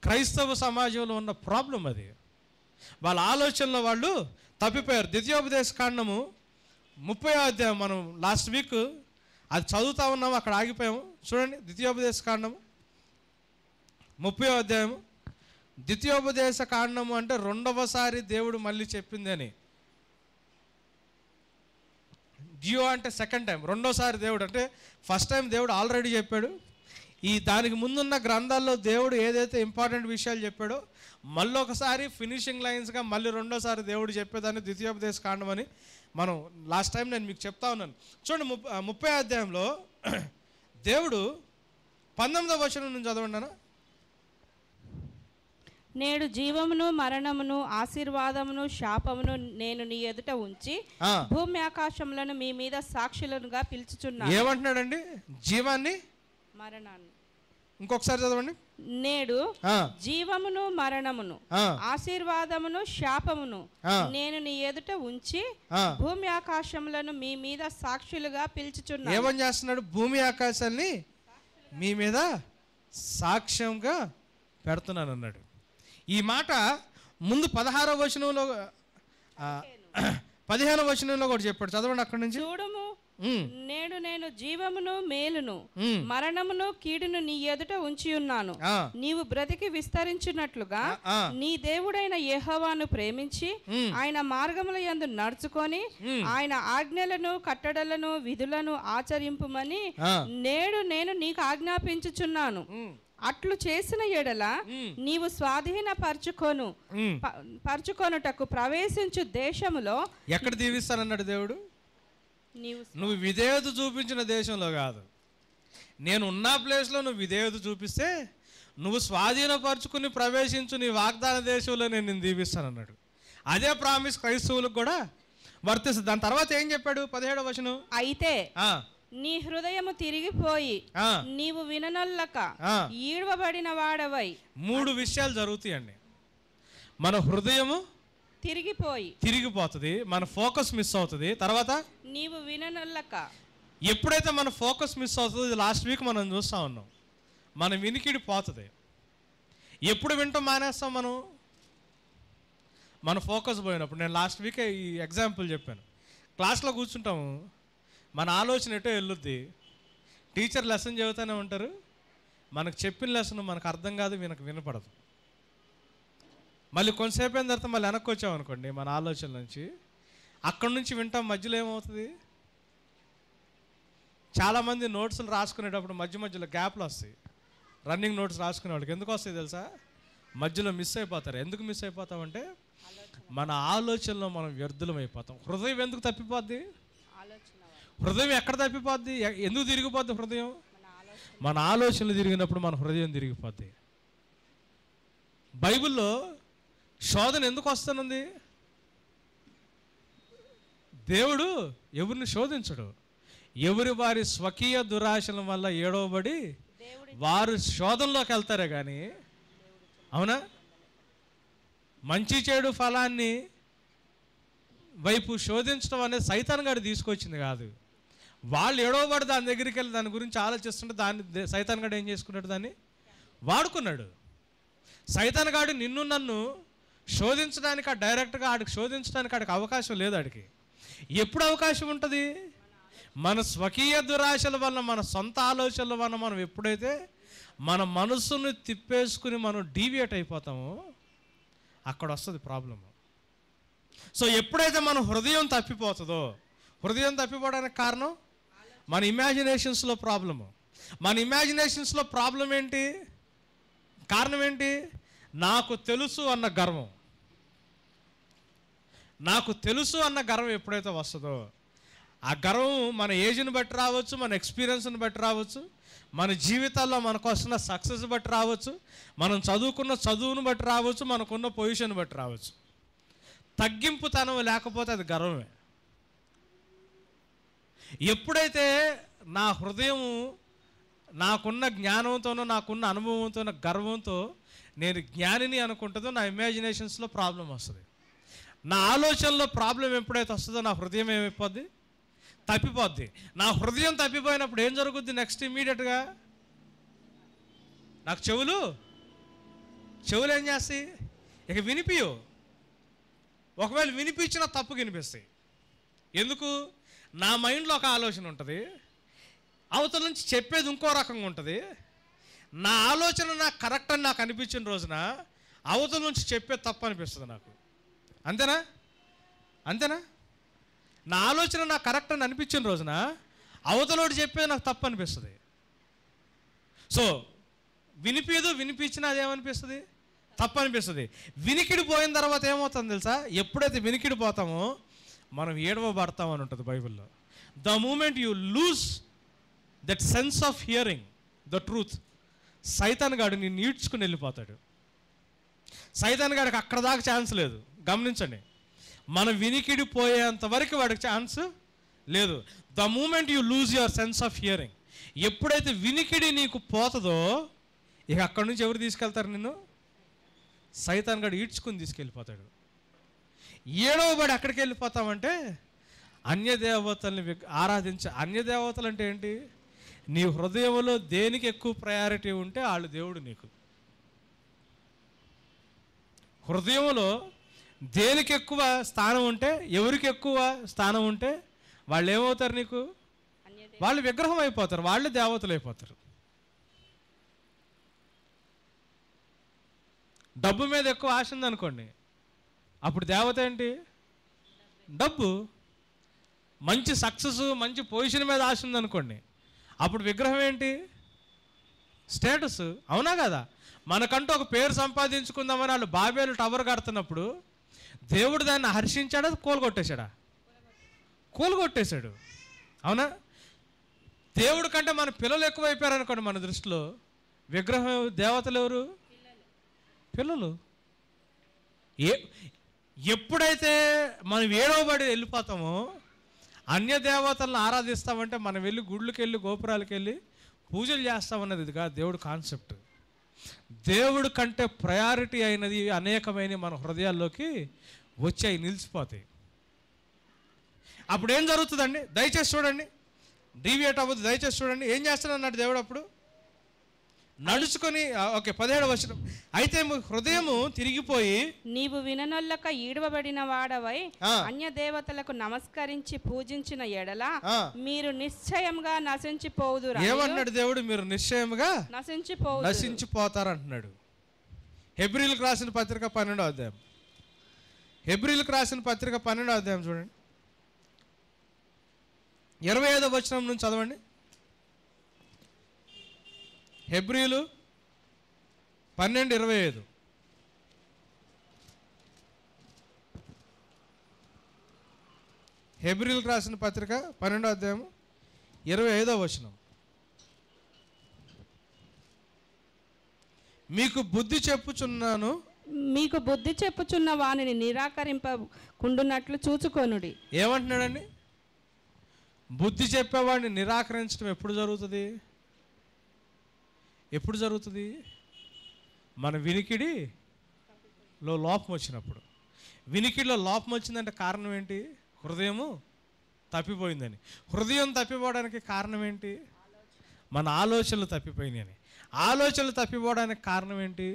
క్రైస్తవ సమాజంలో ఉన్న ప్రాబ్లం అది. వాళ్ళ ఆలోచనలో వాళ్ళు తప్పిపోయారు. ద్వితీయోపదేశ కాండము 30వ అధ్యాయం, మనం లాస్ట్ వీక్ అది చదువుతా ఉన్నాము, అక్కడ ఆగిపోయాము. చూడండి, ద్వితీయోపదేశ కాండము 30వ అధ్యాయము. ద్వితీయోపదేశ కాండము అంటే రెండవసారి దేవుడు మళ్ళీ చెప్పింది అని. జియో అంటే సెకండ్ టైం, రెండోసారి దేవుడు అంటే ఫస్ట్ టైం దేవుడు ఆల్రెడీ చెప్పాడు. దానికి ముందున్న గ్రంథాల్లో దేవుడు ఏదైతే ఇంపార్టెంట్ విషయాలు చెప్పాడో మళ్ళీ ఒకసారి ఫినిషింగ్ లైన్స్గా మళ్ళీ రెండోసారి దేవుడు చెప్పేదాన్ని ద్వితీయోపదేశ కాండం అని మనం లాస్ట్ టైం నేను మీకు చెప్తా ఉన్నాను. చూడండి, 30వ అధ్యాయంలో దేవుడు 19వ వచనం నుంచి చదవండి. నేడు జీవమును మరణమును ఆశీర్వాదమును శాపమును నేను నీ ఎదుట ఉంచి భూమి ఆకాశములను మీ మీద సాక్షులుగా పిలుచుచున్నాను. ఏమంటున్నాడండి? జీవాన్ని, మరణాన్ని. ఇంకొకసారి చదవండి. నేడు జీవమును మరణమును ఆశీర్వాదమును శాపమును నేను నీ ఎదుట ఉంచి భూమి ఆకాశములను మీ మీద సాక్షులుగా పిలుచుచున్నాను. ఏమని చేస్తున్నాడు? భూమి ఆకాశాన్ని మీ మీద సాక్ష్యంగా పెడుతున్నాను అన్నాడు. ఈ మాట ముందు 16వ వచనంలో 15వ వచనంలో కూడా చెప్పాడు. చదవండి అక్కడి నుంచి. చూడుము, నేడు నేను జీవమును మేలును మరణమును కీడును నీ ఎదుట ఉంచి ఉన్నాను. నీవు బ్రతికి విస్తరించినట్లుగా నీ దేవుడైన యెహోవాను ప్రేమించి ఆయన మార్గముల యందు నడుచుకొని ఆయన ఆజ్ఞలను కట్టడలను విధులను ఆచరింపుమని నేడు నేను నీకు ఆజ్ఞాపించుచున్నాను. అట్లు చేసిన ఎడల నీవు స్వాధీన పరచుకొనుటకు ప్రవేశించు దేశములో. ఎక్కడ దీవిస్తానన్నాడు దేవుడు? నువ్వు విధేయత చూపించిన దేశంలో కాదు, నేను ఉన్న ప్లేస్లో నువ్వు విధేయత చూపిస్తే నువ్వు స్వాధీనపరుచుకుని ప్రవేశించు నీ వాగ్దాన దేశంలో నేను నిన్ను దీవిస్తానన్నాడు. అదే ప్రామిస్ క్రైస్తవులకు కూడా వర్తిస్తుంది. దాని తర్వాత ఏం చెప్పాడు? 17వ వచనం. అయితే నీ హృదయము తిరిగిపోయి నీవు విననొల్లక ఈడవబడిన వాడవై. 3 విషయాలు జరుగుతాయండి. మన హృదయము తిరిగిపోతుంది, మన ఫోకస్ మిస్ అవుతుంది. తర్వాత నీవు విననొల్లక. ఎప్పుడైతే మన ఫోకస్ మిస్ అవుతుందో, లాస్ట్ వీక్ మనం చూస్తా ఉన్నాం, మన వినికిడి పోతుంది. ఎప్పుడు వింటాం మానేస్తాం మనం? మన ఫోకస్ పోయినప్పుడు. నేను లాస్ట్ వీక్ ఈ ఎగ్జాంపుల్ చెప్పాను. క్లాస్లో కూర్చుంటాము, మన ఆలోచన ఎటో వెళ్ళుద్ది. టీచర్ లెసన్ చెబుతూనే ఉంటారు, మనకు చెప్పిన లెసన్ మనకు అర్థం కాదు, వినపడదు. మళ్ళీ కొంతసేపు అయిన తర్వాత మళ్ళీ వెనక్కి వచ్చామనుకోండి మన ఆలోచన నుంచి, అక్కడి నుంచి వింటాం. మధ్యలో ఏమవుతుంది? చాలామంది నోట్స్లు రాసుకునేటప్పుడు మధ్యలో గ్యాప్లు వస్తాయి. రన్నింగ్ నోట్స్ రాసుకునే వాళ్ళకి ఎందుకు వస్తాయి తెలుసా? మధ్యలో మిస్ అయిపోతారు. ఎందుకు మిస్ అయిపోతామంటే మన ఆలోచనలో మనం వ్యర్థులం అయిపోతాం. హృదయం ఎందుకు తప్పిపోద్ది? హృదయం ఎక్కడ తప్పిపోద్ది? ఎందుకు తిరిగిపోద్ది హృదయం? మన ఆలోచనలు తిరిగినప్పుడు మన హృదయం తిరిగిపోద్ది. బైబిల్లో శోధన ఎందుకు వస్తున్నది? దేవుడు ఎవరిని శోధించడు. ఎవరి వారి స్వకీయ దురాశల వల్ల ఏడవబడి వారు శోధనలోకి వెళ్తారే కానీ, అవునా? మంచి చెడు ఫలాన్ని వైపు శోధించడం అనేది సైతాన్ గారు తీసుకొచ్చింది కాదు. వాళ్ళు ఏడవబడి దాని దగ్గరికి వెళ్ళి దాని గురించి ఆలోచిస్తుంటే దాన్ని సైతాన్ గారు ఏం చేసుకున్నాడు? దాన్ని వాడుకున్నాడు. సైతాన్ గాడు నిన్ను నన్ను శోధించడానికి, డైరెక్ట్గా ఆడికి శోధించడానికి ఆడికి అవకాశం లేదు. ఆడికి ఎప్పుడు అవకాశం ఉంటుంది? మన స్వకీయ దురాశల వల్ల, మన సొంత ఆలోచనల వల్ల మనం ఎప్పుడైతే మన మనసును తిప్పేసుకుని మనం డీవియేట్ అయిపోతామో అక్కడ వస్తుంది ప్రాబ్లము. సో ఎప్పుడైతే మన హృదయం తప్పిపోతుందో, హృదయం తప్పిపోవడానికి కారణం మన ఇమాజినేషన్స్లో ప్రాబ్లము. మన ఇమాజినేషన్స్లో ప్రాబ్లం ఏంటి? కారణం ఏంటి? నాకు తెలుసు అన్న గర్వం. నాకు తెలుసు అన్న గర్వం ఎప్పుడైతే వస్తుందో ఆ గర్వం మన ఏజ్ని బట్టి రావచ్చు, మన ఎక్స్పీరియన్స్ని బట్టి రావచ్చు, మన జీవితాల్లో మనకు వస్తున్న సక్సెస్ బట్టి రావచ్చు, మనం చదువుకున్న చదువును బట్టి రావచ్చు, మనకున్న పొజిషన్ బట్టి రావచ్చు. తగ్గింపుతనం లేకపోతే అది గర్వమే. ఎప్పుడైతే నా హృదయం నాకున్న జ్ఞానంతోనో నాకున్న అనుభవంతోనో గర్వంతో నేను జ్ఞానిని అనుకుంటుందో నా ఇమాజినేషన్స్లో ప్రాబ్లం వస్తుంది. నా ఆలోచనలో ప్రాబ్లం ఎప్పుడైతే వస్తుందో నా హృదయం ఏమైపోద్ది? తప్పిపోద్ది. నా హృదయం తప్పిపోయినప్పుడు ఏం జరుగుద్ది? నెక్స్ట్ ఇమ్మీడియట్గా నాకు చెవులు ఏం చేస్తాయి? ఇక వినిపియు. ఒకవేళ వినిపించినా తప్పు వినిపిస్తాయి. ఎందుకు? నా మైండ్లో ఒక ఆలోచన ఉంటుంది, అవతల నుంచి చెప్పేది ఇంకో రకంగా ఉంటుంది. నా ఆలోచన నాకు కరెక్ట్ అని నాకు అనిపించిన రోజున అవతల నుంచి చెప్పేది తప్పు అనిపిస్తుంది నాకు. అంతేనా? నా ఆలోచన నాకు కరెక్ట్ అని అనిపించిన రోజున అవతలోడు చెప్పేది నాకు తప్పు అనిపిస్తుంది. సో వినిపించినా అదేమనిపిస్తుంది? తప్పు అనిపిస్తుంది. వినికిడి పోయిన తర్వాత ఏమవుతుంది తెలుసా? ఎప్పుడైతే వినికిడి పోతామో మనం ఏడవబడతామని ఉంటుంది బైబిల్లో. The moment you lose that sense of hearing the truth, సైతాన్ గాడు నిన్ను ఈడ్చుకుని వెళ్ళిపోతాడు. సైతాన్ గాడికి అక్కడ దాకా ఛాన్స్ లేదు. గమనించండి, మన వినికిడి పోయేంత వరకు వాడికి ఛాన్స్ లేదు. The moment you lose your sense of hearing, ఎప్పుడైతే వినికిడి నీకు పోతుందో ఇక అక్కడి నుంచి ఎవరు తీసుకెళ్తారు నిన్ను? సైతాన్ గాడు ఈడ్చుకుని తీసుకెళ్ళిపోతాడు. ఏడవబడి అక్కడికి వెళ్ళిపోతామంటే అన్యదేవతల్ని ఆరాధించే. అన్యదేవతలు అంటే ఏంటి? నీ హృదయంలో దేనికి ఎక్కువ ప్రయారిటీ ఉంటే వాళ్ళు దేవుడు నీకు. హృదయంలో దేనికి ఎక్కువ స్థానం ఉంటే, ఎవరికి ఎక్కువ స్థానం ఉంటే వాళ్ళు ఏమవుతారు నీకు? వాళ్ళు విగ్రహం అయిపోతారు, వాళ్ళే దేవతలు అయిపోతారు. డబ్బు మీద ఎక్కువ ఆశ ఉందనుకోండి, అప్పుడు దేవత ఏంటి? డబ్బు. మంచి సక్సెస్, మంచి పొజిషన్ మీద ఆశ ఉందనుకోండి, అప్పుడు విగ్రహం ఏంటి? స్టేటస్. అవునా కదా? మనకంటూ ఒక పేరు సంపాదించుకుందామని వాళ్ళు బాబేలు టవర్ కడుతున్నప్పుడు దేవుడు దాన్ని హర్షించాడా? కూలగొట్టేశాడు. అవునా? దేవుడి కంటే మన పిల్లలు ఎక్కువైపోయారు అనుకోండి మన దృష్టిలో. విగ్రహం, దేవతలు ఎవరు? పిల్లలు. ఎప్పుడైతే మనం ఏడవబడి వెళ్ళిపోతామో, అన్య దేవతలను ఆరాధిస్తామంటే మనం వెళ్ళి గుళ్ళకి వెళ్ళి గోపురాలకు వెళ్ళి పూజలు చేస్తామన్నది ఇది కాదు దేవుడు కాన్సెప్ట్. దేవుడు కంటే ప్రయారిటీ అయినది అనేకమైన మన హృదయాల్లోకి వచ్చాయి, నిలిచిపోతాయి. అప్పుడు ఏం జరుగుతుందండి? దయచేసి చూడండి, డీవియేట్ అవ్వద్దు, దయచేసి చూడండి. ఏం చేస్తాడన్నాడు దేవుడు అప్పుడు? నడుచుకొని. ఓకే, 17వ వచనం. అయితే హృదయము తిరిగిపోయి నీవు విననొల్లక ఈడవబడిన వాడవై అన్య దేవతలకు నమస్కరించి పూజించిన ఎడల మీరు నిశ్చయంగా నశించిపోదురు. ఏమన్నాడు దేవుడు? మీరు నిశ్చయంగా నశించిపోతారు అంటున్నాడు. హెబ్రీలకు రాసిన పత్రిక 12వ అధ్యాయం. హెబ్రీలకు రాసిన పత్రిక 12వ అధ్యాయం చూడండి, 25వ వచనం నుంచి చదవండి. హెబ్రీలు 12:25. హెబ్రీలకు రాసిన పత్రిక 12వ అధ్యాయం 25వ వచనం. మీకు బుద్ధి చెప్పుచున్న వానిని నిరాకరింపకుండునట్లు చూచుకొనుడి. ఏమంటున్నాడండి? బుద్ధి చెప్పేవాడిని నిరాకరించడం ఎప్పుడు జరుగుతుంది? మన వినికిడిలో లోపం వచ్చినప్పుడు. వినికిడిలో లోపం వచ్చిందంటే కారణం ఏంటి? హృదయము తప్పిపోయిందని. హృదయం తప్పిపోవడానికి కారణం ఏంటి? మన ఆలోచనలు తప్పిపోయినాయని. ఆలోచనలు తప్పిపోవడానికి కారణం ఏంటి?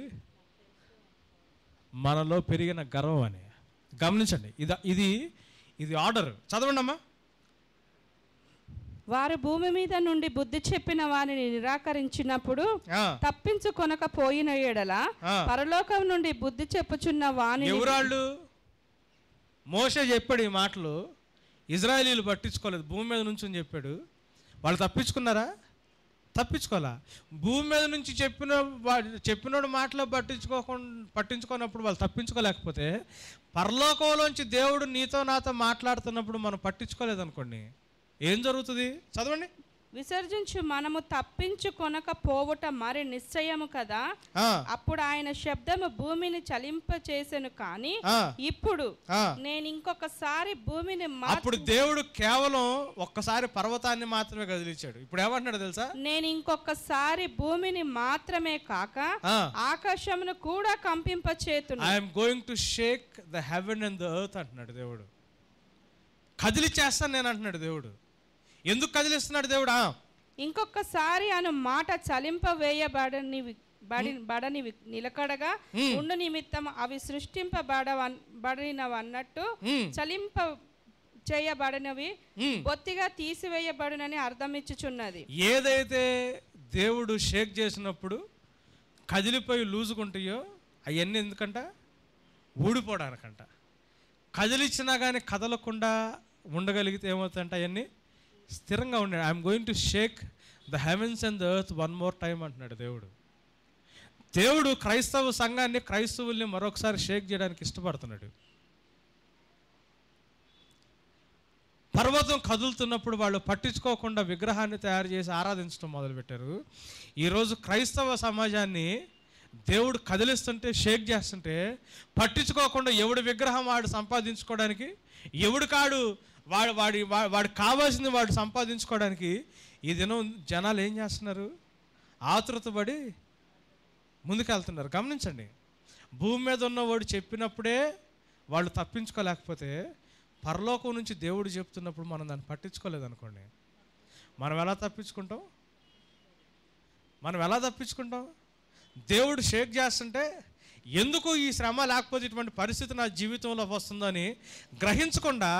మనలో పెరిగిన గర్వం అని. గమనించండి, ఇది ఆర్డర్. చదవండి అమ్మా. వారు భూమి మీద నుండి బుద్ధి చెప్పిన వారిని నిరాకరించినప్పుడు తప్పించుకొనకపోయిన ఎడల పరలోకం నుండి బుద్ధి చెప్పుచున్న వాని. ఎవరాళ్ళు? మోషే చెప్పాడు ఈ మాటలు, ఇజ్రాయేలీలు పట్టించుకోలేదు. భూమి మీద నుంచి అని చెప్పాడు. వాళ్ళు తప్పించుకున్నారా? తప్పించుకోవాలా? భూమి మీద నుంచి చెప్పినోడు మాటలు పట్టించుకోనప్పుడు వాళ్ళు తప్పించుకోలేకపోతే, పరలోకంలోంచి దేవుడు నీతో నాతో మాట్లాడుతున్నప్పుడు మనం పట్టించుకోలేదనుకోండి, ఏం జరుగుతుంది? చదవండి. విసర్జించు మనము తప్పించుకొనక పోవుట మరి నిశ్చయము కదా. అప్పుడు ఆయన శబ్దము భూమిని చలింప చేసెను, కానీ ఇప్పుడు నేను ఇంకొకసారి భూమిని అప్పుడు దేవుడు కేవలం ఒక్కసారి పర్వతాన్ని మాత్రమే కదిలించాడు. ఇప్పుడు ఏమంటున్నాడు తెలుసా? నేను ఇంకొకసారి భూమిని మాత్రమే కాక ఆకాశమును కూడా కంపింప చేతును. I'm going to shake the heaven and the earth అంటున్నాడు దేవుడు. కదిలిచేస్తాను నేను అంటున్నాడు దేవుడు. ఎందుకు కదిలిస్తున్నాడు దేవుడా? ఇంకొకసారి అను మాట చలింపవేయబడని నిలకడగా ఉండు నిమిత్తం అవి సృష్టింపబడినవన్నట్టు చలింప చేయబడినవి బొత్తిగా తీసివేయబడునని అర్థం ఇచ్చుచున్నది. ఏదైతే దేవుడు షేక్ చేసినప్పుడు కదిలిపోయి లూజుకుంటాయో అవన్నీ ఎందుకంట? ఊడిపోవడానికంట. కదిలిచ్చినా కానీ కదలకుండా ఉండగలిగితే ఏమవుతుందంట? అవన్నీ స్థిరంగా ఉన్నాడు. I'm going to shake the heavens and the earth one more time అంటున్నాడు దేవుడు. దేవుడు క్రైస్తవ సంఘాన్ని, క్రైస్తవుల్ని మరొకసారి షేక్ చేయడానికి ఇష్టపడుతున్నాడు. పర్వతం కదులుతున్నప్పుడు వాళ్ళు పట్టించుకోకుండా విగ్రహాన్ని తయారు చేసి ఆరాధించడం మొదలుపెట్టారు. ఈరోజు క్రైస్తవ సమాజాన్ని దేవుడు కదిలిస్తుంటే, షేక్ చేస్తుంటే పట్టించుకోకుండా ఎవడి విగ్రహం వాడు సంపాదించుకోవడానికి, ఎవడు కాడు వాడు కావాల్సింది వాడు సంపాదించుకోవడానికి ఈ దినం జనాలు ఏం చేస్తున్నారు? ఆతృతపడి ముందుకెళ్తున్నారు. గమనించండి, భూమి మీద ఉన్నవాడు చెప్పినప్పుడే వాళ్ళు తప్పించుకోలేకపోతే పరలోకం నుంచి దేవుడు చెప్తున్నప్పుడు మనం దాన్ని పట్టించుకోలేదనుకోండి, మనం ఎలా తప్పించుకుంటాం? దేవుడు షేక్ చేస్తుంటే ఎందుకు ఈ శ్రమ, లేకపోతే ఇటువంటి పరిస్థితి నా జీవితంలో వస్తుందని గ్రహించకుండా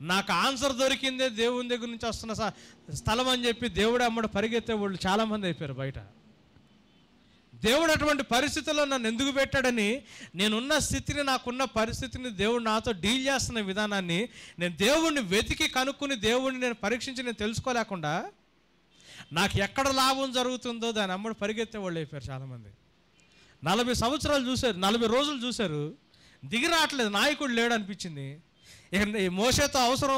నాకు ఆన్సర్ దొరికిందే దేవుని దగ్గర నుంచి వస్తున్న స్థలం అని చెప్పి దేవుడు అమ్మడు పరిగెత్తే వాళ్ళు చాలామంది అయిపోయారు బయట. దేవుడు అటువంటి పరిస్థితుల్లో నన్ను ఎందుకు పెట్టాడని, నేనున్న స్థితిని, నాకున్న పరిస్థితిని దేవుడు నాతో డీల్ చేస్తున్న విధానాన్ని నేను దేవుణ్ణి వెతికి కనుక్కుని దేవుణ్ణి నేను పరీక్షించి నేను తెలుసుకోలేకుండా నాకు ఎక్కడ లాభం జరుగుతుందో దాని అమ్మడు పరిగెత్తే వాళ్ళు అయిపోయారు చాలామంది. 40 సంవత్సరాలు చూశారు, 40 రోజులు చూశారు, దిగి రావట్లేదు, నాయకుడు లేడు అనిపించింది. ఇక మోషేతో అవసరం,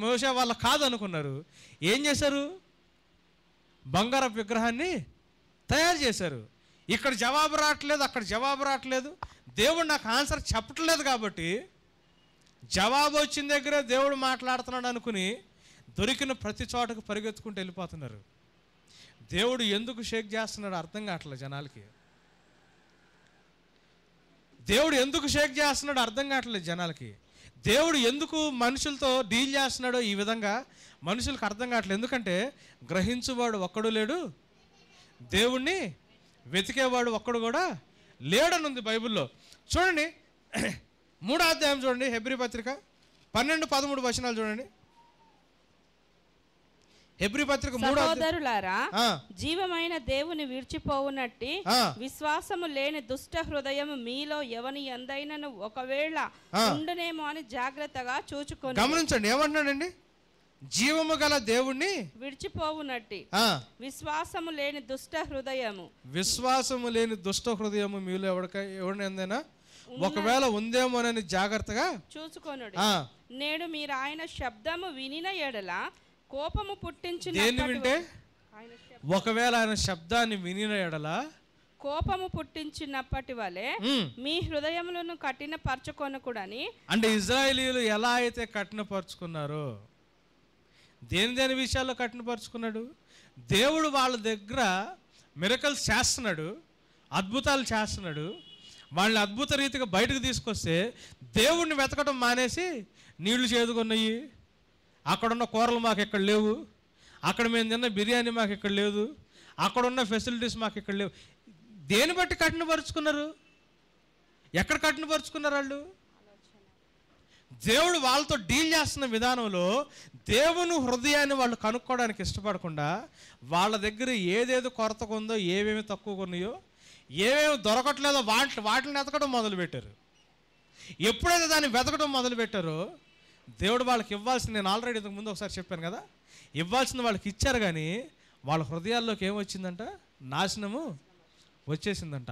మోషే వాళ్ళ కాదు అనుకున్నారు. ఏం చేశారు? బంగారపు విగ్రహాన్ని తయారు చేశారు. ఇక్కడ జవాబు రావట్లేదు, అక్కడ జవాబు రావట్లేదు, దేవుడు నాకు ఆన్సర్ చెప్పట్లేదు కాబట్టి జవాబు వచ్చిన దగ్గరే దేవుడు మాట్లాడుతున్నాడు అనుకుని దొరికిన ప్రతి చోటకు పరిగెత్తుకుంటూ వెళ్ళిపోతున్నారు. దేవుడు ఎందుకు షేక్ చేస్తున్నాడు అర్థం కావట్లేదు జనాలకి. దేవుడు ఎందుకు షేక్ చేస్తున్నాడు అర్థం కావట్లేదు జనాలకి. దేవుడు ఎందుకు మనుషులతో డీల్ చేస్తున్నాడో ఈ విధంగా మనుషులకు అర్థం కావట్లేదు. ఎందుకంటే గ్రహించువాడు ఒక్కడు లేడు, దేవుణ్ణి వెతికేవాడు ఒక్కడు కూడా లేడనుంది బైబిల్లో. చూడండి 3వ అధ్యాయం చూడండి, హెబ్రీ పత్రిక 12-13 వచనాలు చూడండి. హెబ్రీ పత్రిక 3వ సహోదరులారా, జీవమైన దేవుని విడిచిపోవునట్టి విశ్వాసము లేని దుష్ట హృదయము మీలో ఎవని ఎందైనను ఒకవేళ ఉండునేమో అని జాగ్రత్తగా చూచుకొని. గమనించండి ఏమంటున్నాడండి? జీవము గల దేవుణ్ణి విడిచిపోవునట్టి విశ్వాసము లేని దుష్ట హృదయము, విశ్వాసము లేని దుష్ట హృదయము మీలో ఎవరిని ఎందైనా ఒకవేళ ఉందేమోనని జాగ్రత్తగా చూచుకొనుడి. నేడు మీరు ఆయన శబ్దము వినిన ఎడల కోపము పుట్టించిన, దేన్ని వింటే? ఒకవేళ ఆయన శబ్దాన్ని వినిన ఎడల కోపము పుట్టించినప్పటి వలె మీ హృదయములను కఠినపరచుకొనకూడని. అంటే ఇజ్రాయేలీయులు ఎలా అయితే కఠినపరుచుకున్నారో, దేని విషయాల్లో కఠినపరుచుకున్నాడు? దేవుడు వాళ్ళ దగ్గర మిరకల్స్ చేస్తున్నాడు, అద్భుతాలు చేస్తున్నాడు, వాళ్ళని అద్భుత రీతిగా బయటకు తీసుకొస్తే దేవుణ్ణి వెతకడం మానేసి నీళ్లు చేదుకున్నాయి, అక్కడున్న కూరలు మాకు ఇక్కడ లేవు, అక్కడ మేము తిన్న బిర్యానీ మాకు ఇక్కడ లేదు, అక్కడున్న ఫెసిలిటీస్ మాకు ఇక్కడ లేవు. దేని బట్టి కఠినపరుచుకున్నారు? ఎక్కడ కఠినపరుచుకున్నారు వాళ్ళు? దేవుడు వాళ్ళతో డీల్ చేస్తున్న విధానంలో దేవుని హృదయాన్ని వాళ్ళు కనుక్కోవడానికి ఇష్టపడకుండా వాళ్ళ దగ్గర ఏదేదో కొరతగా ఉందో, ఏమేమి తక్కువగా ఉన్నాయో, ఏమేమి దొరకట్లేదో వాటిని వెతకడం మొదలుపెట్టారు. ఎప్పుడైతే దాన్ని వెతకడం మొదలుపెట్టారో దేవుడు వాళ్ళకి ఇవ్వాల్సింది, నేను ఆల్రెడీ ఇంతకు ముందు ఒకసారి చెప్పాను కదా, ఇవ్వాల్సింది వాళ్ళకి ఇచ్చారు, కానీ వాళ్ళ హృదయాల్లోకి ఏమొచ్చిందంట? నాశనము వచ్చేసిందంట.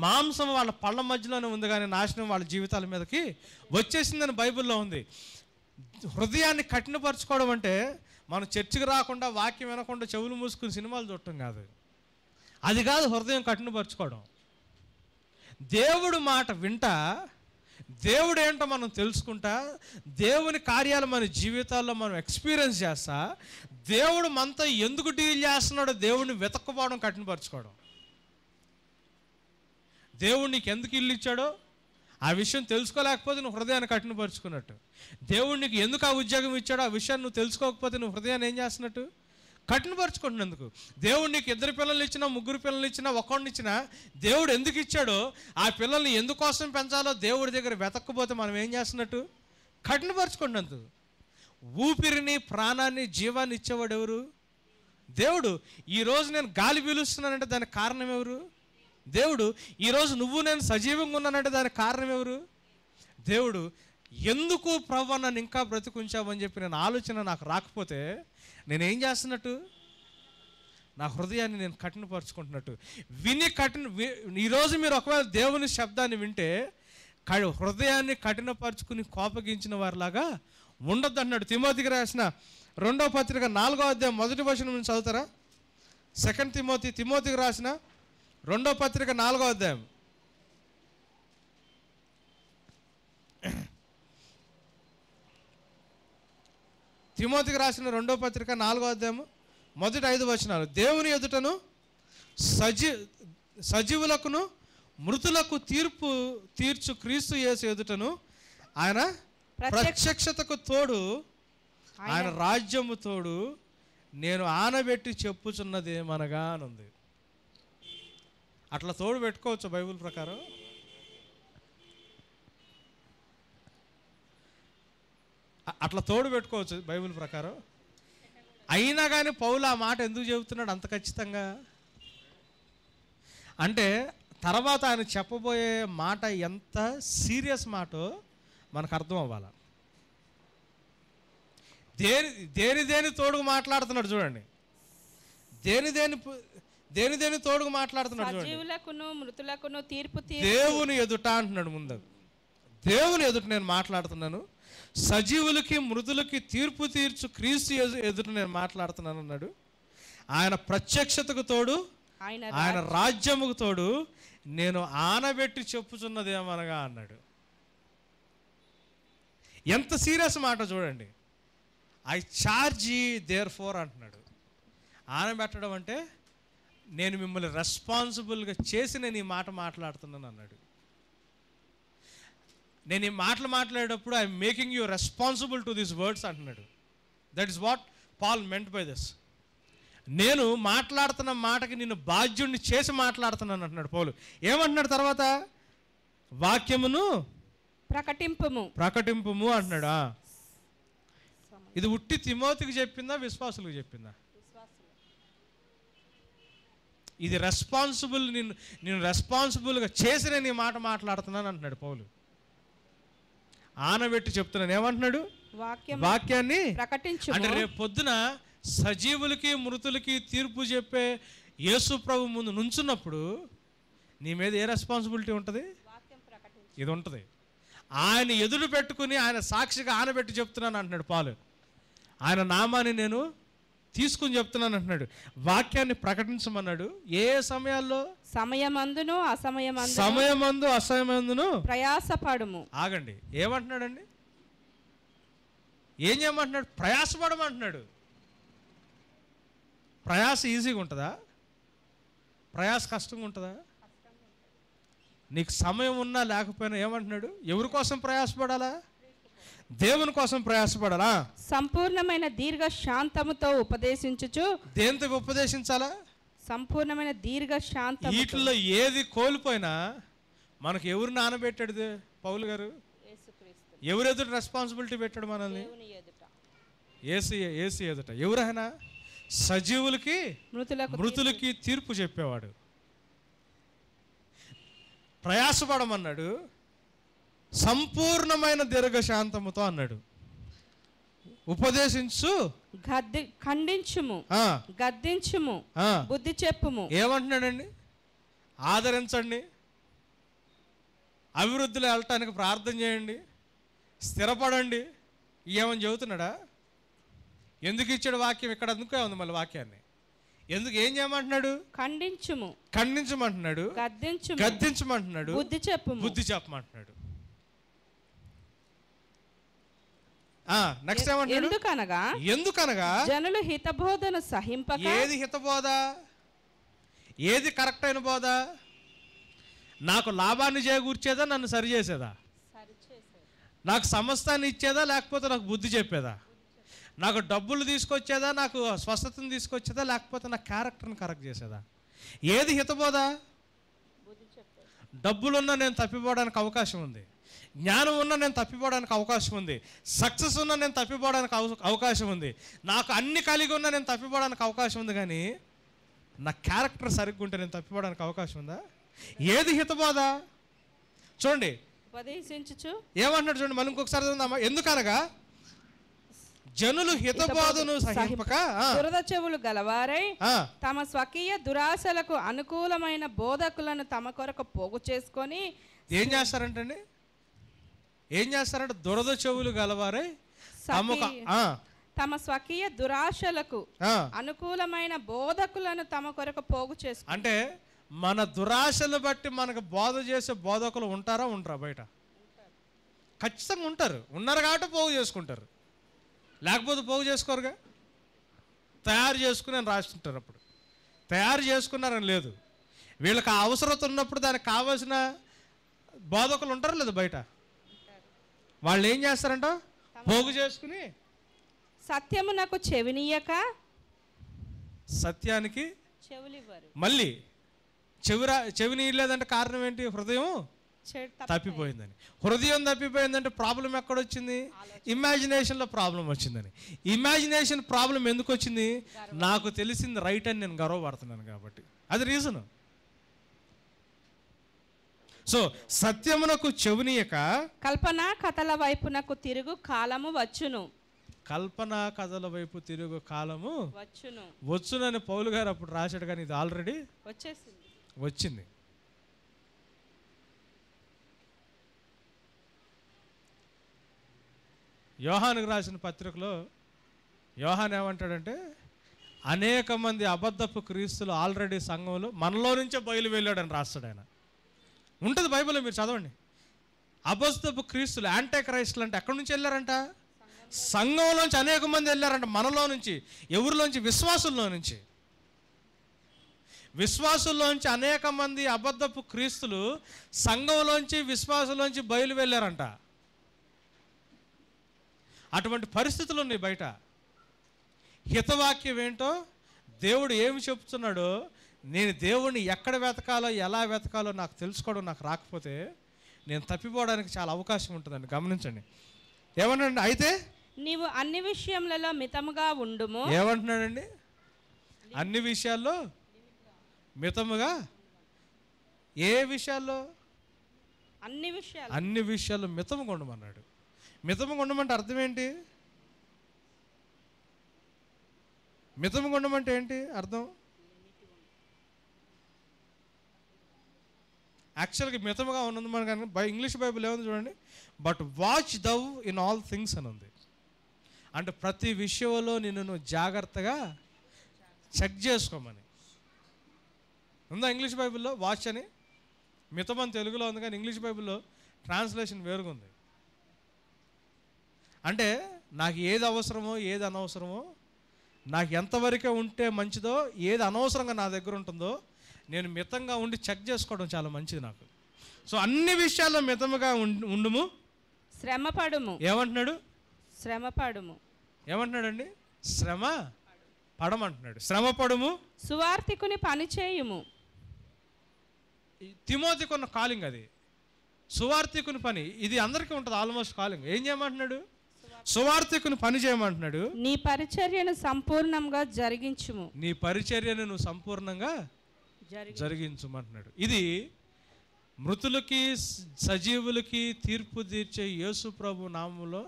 మాంసం వాళ్ళ పళ్ళ మధ్యలోనే ఉంది, కానీ నాశనం వాళ్ళ జీవితాల మీదకి వచ్చేసిందని బైబిల్లో ఉంది. హృదయాన్ని కఠినపరచుకోవడం అంటే మనం చర్చికి రాకుండా వాక్యం వినకుండా చెవులు మూసుకుని సినిమాలు చూడటం కాదు. అది కాదు హృదయం కఠినపరచుకోవడం. దేవుడు మాట వింటా, దేవుడు ఏంటో మనం తెలుసుకుంటా, దేవుని కార్యాలు మన జీవితాల్లో మనం ఎక్స్పీరియన్స్ చేస్తా, దేవుడు మనతో ఎందుకు డీల్ చేస్తున్నాడో దేవుడిని వెతక్కుపోవడం కఠినపరచుకోవడం. దేవుడు నీకు ఎందుకు ఇల్లు ఇచ్చాడో ఆ విషయం తెలుసుకోలేకపోతే నువ్వు హృదయాన్ని కఠినపరుచుకున్నట్టు. దేవుడు నీకు ఎందుకు ఆ ఉద్యోగం ఇచ్చాడో ఆ విషయాన్ని నువ్వు తెలుసుకోకపోతే నువ్వు హృదయాన్ని ఏం చేస్తున్నట్టు? కఠినపరుచుకుంటున్నందుకు. దేవుడు నీకు 2 పిల్లలు ఇచ్చినా, 3 పిల్లలు ఇచ్చినా, ఒకడిని ఇచ్చినా దేవుడు ఎందుకు ఇచ్చాడో ఆ పిల్లల్ని ఎందుకోసం పెంచాలో దేవుడి దగ్గర వెతక్కపోతే మనం ఏం చేస్తున్నట్టు? కఠినపరుచుకుంటున్నందుకు. ఊపిరిని, ప్రాణాన్ని, జీవాన్ని ఇచ్చేవాడు ఎవరు? దేవుడు. ఈరోజు నేను గాలి పీలుస్తున్నానంటే దానికి కారణం ఎవరు? దేవుడు. ఈరోజు నువ్వు నేను సజీవంగా ఉన్నానంటే దానికి కారణం ఎవరు? దేవుడు. ఎందుకు ప్రభువా నన్ను ఇంకా బ్రతికుంచావని చెప్పి నేను ఆలోచన నాకు రాకపోతే నేనేం చేస్తున్నట్టు? నా హృదయాన్ని నేను కఠినపరుచుకుంటున్నట్టు. ఈరోజు మీరు ఒకవేళ దేవుని శబ్దాన్ని వింటే హృదయాన్ని కఠినపరుచుకుని కోపగించిన వారిలాగా ఉండొద్దు అన్నాడు. తిమోతికి రాసిన 2వ పత్రిక 4వ అధ్యాయం 1వ వచనం నుంచి చదువుతారా? 2 తిమోతికి రాసిన 2వ పత్రిక 4వ అధ్యాయం. తిమోతికి రాసిన 2వ పత్రిక 4వ అధ్యాయము మొదటి 5 వచనాలు. దేవుని ఎదుటను సజీవులకును మృతులకు తీర్పు తీర్చు క్రీస్తు యేసు ఎదుటను ఆయన ప్రత్యక్షతకు తోడు, ఆయన రాజ్యము తోడు నేను ఆనబెట్టి చెప్పుచున్నదేమనగా అని ఉంది. అట్లా తోడు పెట్టుకోవచ్చు బైబిల్ ప్రకారం? అట్లా తోడు పెట్టుకోవచ్చు బైబిల్ ప్రకారం. అయినా కానీ పౌలు ఆ మాట ఎందుకు చెబుతున్నాడు అంత ఖచ్చితంగా అంటే తర్వాత ఆయన చెప్పబోయే మాట ఎంత సీరియస్ మాటో మనకు అర్థం అవ్వాలి. దేని తోడుకు మాట్లాడుతున్నాడు చూడండి. దేని తోడుకు మాట్లాడుతున్నాడు చూడండి. దేవుని ఎదుట అంటున్నాడు. ముందు దేవుని ఎదుట నేను మాట్లాడుతున్నాను, సజీవులకి మృతులకి తీర్పు తీర్చు క్రీస్తు ఎదుట నేను మాట్లాడుతున్నాను అన్నాడు. ఆయన ప్రత్యక్షతకు తోడు, ఆయన రాజ్యముకు తోడు నేను ఆనబెట్టి చెప్పుచున్నదేమనగా అన్నాడు. ఎంత సీరియస్ మాట చూడండి. ఐ చార్జ్ దేర్ ఫోర్ అంటున్నాడు. ఆనబెట్టడం అంటే నేను మిమ్మల్ని రెస్పాన్సిబుల్గా చేసి నేను ఈ మాట మాట్లాడుతున్నాను అన్నాడు. నేను ఈ మాటలు మాట్లాడేటప్పుడు I'm making you responsible to this words అంటున్నాడు. That is what Paul meant by this. నేను మాట్లాడుతున్న మాటకి నిన్ను బాధ్యుడిని చేసి మాట్లాడుతున్నాను అంటున్నాడు పౌలు. ఏమంటున్నాడు తర్వాత? వాక్యమును ప్రకటింపుము అంటున్నాడు. ఇది ఉట్టి తిమోతికి చెప్పిందా, విశ్వాసులకు చెప్పిందా? ఇది రెస్పాన్సిబుల్, నేను రెస్పాన్సిబుల్గా చేసి నేను ఈ మాట మాట్లాడుతున్నాను అంటున్నాడు పౌలు. ఆనబెట్టి చెప్తున్నాను. ఏమంటున్నాడు? వాక్యాన్ని ప్రకటించు. అంటే రేపు పొద్దున సజీవులకి మృతులకి తీర్పు చెప్పే యేసు ప్రభు ముందు నుంచున్నప్పుడు నీ మీద ఏ రెస్పాన్సిబిలిటీ ఉంటుంది? ఇది ఉంటుంది. ఆయన ఎదురు పెట్టుకుని ఆయన సాక్షిగా ఆనబెట్టి చెప్తున్నాను అంటున్నాడు పాలు. ఆయన నామాన్ని నేను తీసుకుని చెప్తున్నాను అంటున్నాడు. వాక్యాన్ని ప్రకటించమన్నాడు. ఏ సమయాల్లో? సమయమందు అసమయమందును ప్రయాసపడుము. ఆగండి, ఏమంటున్నాడండి? ఏం చేయమంటున్నాడు? ప్రయాసపడమంటున్నాడు. ప్రయాస ఈజీగా ఉంటుందా? ప్రయాస కష్టంగా ఉంటుందా? నీకు సమయం ఉన్నా లేకపోయినా ఏమంటున్నాడు? ఎవరి కోసం ప్రయాసపడాలా? దేవుని కోసం ప్రయాసపడాలా? సంపూర్ణమైన దీర్ఘ శాంతముతో ఉపదేశించుచు. దేంతో ఉపదేశించాలా? సంపూర్ణమైన దీర్ఘ శాంతం. వీటిలో ఏది కోల్పోయినా మనకు ఎవరు నానబెట్టాడు పౌలు గారు? ఎవరు ఎదుట రెస్పాన్సిబిలిటీ పెట్టాడు మనల్ని? యేసు ఎదుట. ఎవరైనా సజీవులకి మృతులకి తీర్పు చెప్పేవాడు. ప్రయాసపడమన్నాడు. సంపూర్ణమైన దీర్ఘశాంతముతో అన్నాడు. ఉపదేశించు, ఖండించుము, గద్దించుము, బుద్ధి చెప్పుము. ఏమంటున్నాడండి? ఆదరించండి, అభివృద్ధిలో వెళ్ళటానికి ప్రార్థన చేయండి, స్థిరపడండి, ఏమని చెబుతున్నాడా? ఎందుకు ఇచ్చాడు వాక్యం? ఇక్కడ అందుకే ఉంది మళ్ళీ వాక్యాన్ని. ఎందుకు ఏం చేయమంటున్నాడు? ఖండించమంటున్నాడు, గద్దించమంటున్నాడు, బుద్ధి చెప్పమంటున్నాడు. నెక్స్ట్ ఏమంటున్నాడు? ఎందుకనగా జనులు హితబోధను సహింపక. ఏది హితబోధ? ఏది కరెక్ట్ అయిన బోధ? నాకు లాభాన్ని చేకూర్చేదా, నన్ను సరి చేసేదా? నాకు సమస్తాన్ని ఇచ్చేదా, లేకపోతే నాకు బుద్ధి చెప్పేదా? నాకు డబ్బులు తీసుకొచ్చేదా, నాకు స్వస్థతను తీసుకొచ్చేదా, లేకపోతే నా క్యారెక్టర్ని కరెక్ట్ చేసేదా? ఏది హితబోధ? డబ్బులున్నా నేను తప్పిపోవడానికి అవకాశం ఉంది, జ్ఞానం ఉన్నా నేను తప్పిపోవడానికి అవకాశం ఉంది, సక్సెస్ ఉన్నా నేను తప్పిపోవడానికి అవకాశం ఉంది, నాకు అన్ని కలిగి ఉన్నా నేను తప్పిపోవడానికి అవకాశం ఉంది. కానీ నా క్యారెక్టర్ సరిగ్గా ఉంటే నేను తప్పిపోవడానికి అవకాశం ఉందా? ఏది హితబోధ? చూడండి ఏమంటున్నాడు చూడండి, మళ్ళీ ఇంకొకసారి చదువుదామా? ఎందుకనగా జనులు హితబోధను సహింపక దురద చెవులు గలవారై తమ స్వకీయ దురాశలకు అనుకూలమైన బోధకులను తమ కొరకు పోగు చేసుకొని ఏం చేస్తారంటండి? ఏం చేస్తారంటే దురద చెవులు గలవారై తమ స్వకీయ దురాశలకు అనుకూలమైన బోధకులను తమ కొరకు పోగు చేసుకు. అంటే మన దురాశలు బట్టి మనకు బోధ చేసే బోధకులు ఉంటారా బయట? ఖచ్చితంగా ఉంటారు. ఉన్నారు కాబట్టి పోగు చేసుకుంటారు, లేకపోతే పోగు చేసుకోరుగా. తయారు చేసుకుని రాస్తుంటారు. అప్పుడు తయారు చేసుకున్నారని లేదు, వీళ్ళకి ఆ అవసరత ఉన్నప్పుడు దానికి కావాల్సిన బోధకులు ఉంటారు లేదు బయట. వాళ్ళు ఏం చేస్తారంట? పోగు చేసుకుని సత్యమునకు చెవినీయక సత్యానికి చెవులివ్వరు. మళ్ళీ చెవినీయలేదంటే కారణం ఏంటి? హృదయం తప్పిపోయిందని. హృదయం తప్పిపోయిందంటే ప్రాబ్లం ఎక్కడొచ్చింది? ఇమాజినేషన్లో ప్రాబ్లం వచ్చిందని. ఇమాజినేషన్ ప్రాబ్లం ఎందుకు వచ్చింది? నాకు తెలిసింది రైట్ అని నేను గర్వపడుతున్నాను కాబట్టి, అది రీజను. సో సత్యమునకు చెవినీయక కల్పనా కథల వైపునకు తిరుగు కాలము వచ్చును. కల్పనా కథల వైపు తిరుగు కాలము వచ్చునని పౌలు గారు అప్పుడు రాశాడు, కానీ ఇది ఆల్రెడీ వచ్చింది. యోహానుకు రాసిన పత్రికలో యోహాను ఏమంటాడంటే, అనేక మంది అబద్ధపు క్రీస్తులు ఆల్రెడీ సంఘంలో మనలో నుంచే బయలు వెళ్ళాడని రాస్తాడు ఆయన. ఉంటుంది బైబిల్లో, మీరు చదవండి. అబద్ధపు క్రీస్తులు, యాంటీ క్రైస్తులు అంటే ఎక్కడి నుంచి వెళ్ళారంట? సంఘంలోంచి అనేక మంది వెళ్ళారంట. మనలో నుంచి, ఎవరిలోంచి? విశ్వాసుల్లో నుంచి. విశ్వాసుల్లోంచి అనేక మంది అబద్ధపు క్రీస్తులు సంఘంలోంచి, విశ్వాసులోంచి బయలు వెళ్ళారంట. అటువంటి పరిస్థితులు ఉన్నాయి బయట. హితవాక్యం ఏంటో, దేవుడు ఏమి చెప్తున్నాడో, నేను దేవుడిని ఎక్కడ వెతకాలో, ఎలా వెతకాలో నాకు తెలుసుకోవడం నాకు రాకపోతే నేను తప్పిపోవడానికి చాలా అవకాశం ఉంటుందండి. గమనించండి. ఏమన్నాడండి? అయితే నీవు అన్ని విషయములలో మితముగా ఉండుము. ఏమంటున్నాడండి? అన్ని విషయాల్లో మితముగా. ఏ విషయాల్లో? అన్ని విషయాల్లో మితముగా ఉండమన్నాడు. మితముగా ఉండమంటే అర్థం ఏంటి? మితముగా ఉండమంటే ఏంటి అర్థం? యాక్చువల్గా మితముగా ఉన్నది మన కానీ ఇంగ్లీష్ బైబిల్ ఏముంది చూడండి, but watch thou in all things అని ఉంది. అంటే ప్రతి విషయంలో నిన్ను నువ్వు జాగ్రత్తగా చెక్ చేసుకోమని ఉందా ఇంగ్లీష్ బైబిల్లో? వాచ్ అని. మితమని తెలుగులో ఉంది, కానీ ఇంగ్లీష్ బైబిల్లో ట్రాన్స్లేషన్ వేరుగా ఉంది. అంటే నాకు ఏది అవసరమో, ఏది అనవసరమో, నాకు ఎంతవరకే ఉంటే మంచిదో, ఏది అనవసరంగా నా దగ్గర ఉంటుందో నేను మితంగా ఉండి చెక్ చేసుకోవడం చాలా మంచిది నాకు. సో అన్ని విషయాల్లో మితముగా ఉండుము, శ్రమపడుము. ఏమంటున్నాడు? శ్రమపడుము. ఏమంటున్నాడండి? శ్రమ పడమంటున్నాడు. శ్రమపడుము, సువార్తికుని పని చేయుము. తిమోతికున్న కాలింగ్ అది. సువార్తికుని పని ఇది అందరికీ ఉంటుంది ఆల్మోస్ట్ కాలింగ్. ఏం చేయమంటున్నాడు? సువార్తికుని పని చేయమంటున్నాడు. నీ పరిచర్యను సంపూర్ణంగా జరిగించుము. నీ పరిచర్యను నువ్వు సంపూర్ణంగా జరిగించుమంటున్నాడు. ఇది మృతులకి సజీవులకి తీర్పు తీర్చే యేసు ప్రభు నామములో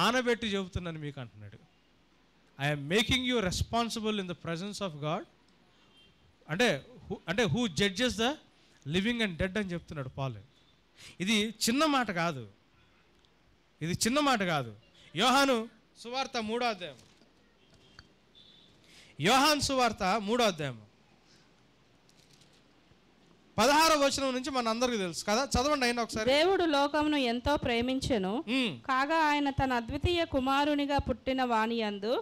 ఆనబెట్టి చెబుతున్నాను మీకు అంటున్నాడు. I'm making you responsible in the presence of God. అంటే who judges the living and dead అని చెప్తున్నాడు పాల్. ఇది చిన్న మాట కాదు, ఇది చిన్న మాట కాదు. యోహాను సువార్త 3వ అధ్యాయం. యోహాను సువార్త 3వ అధ్యాయం 16వ వచనం నుంచి మన అందరికీ తెలుసు కదా, చదవండి అయినా ఒకసారి. దేవుడు లోకమును ఎంతో ప్రేమించెను, కాగా ఆయన తన అద్వితీయ కుమారునిగా పుట్టిన వాని యందు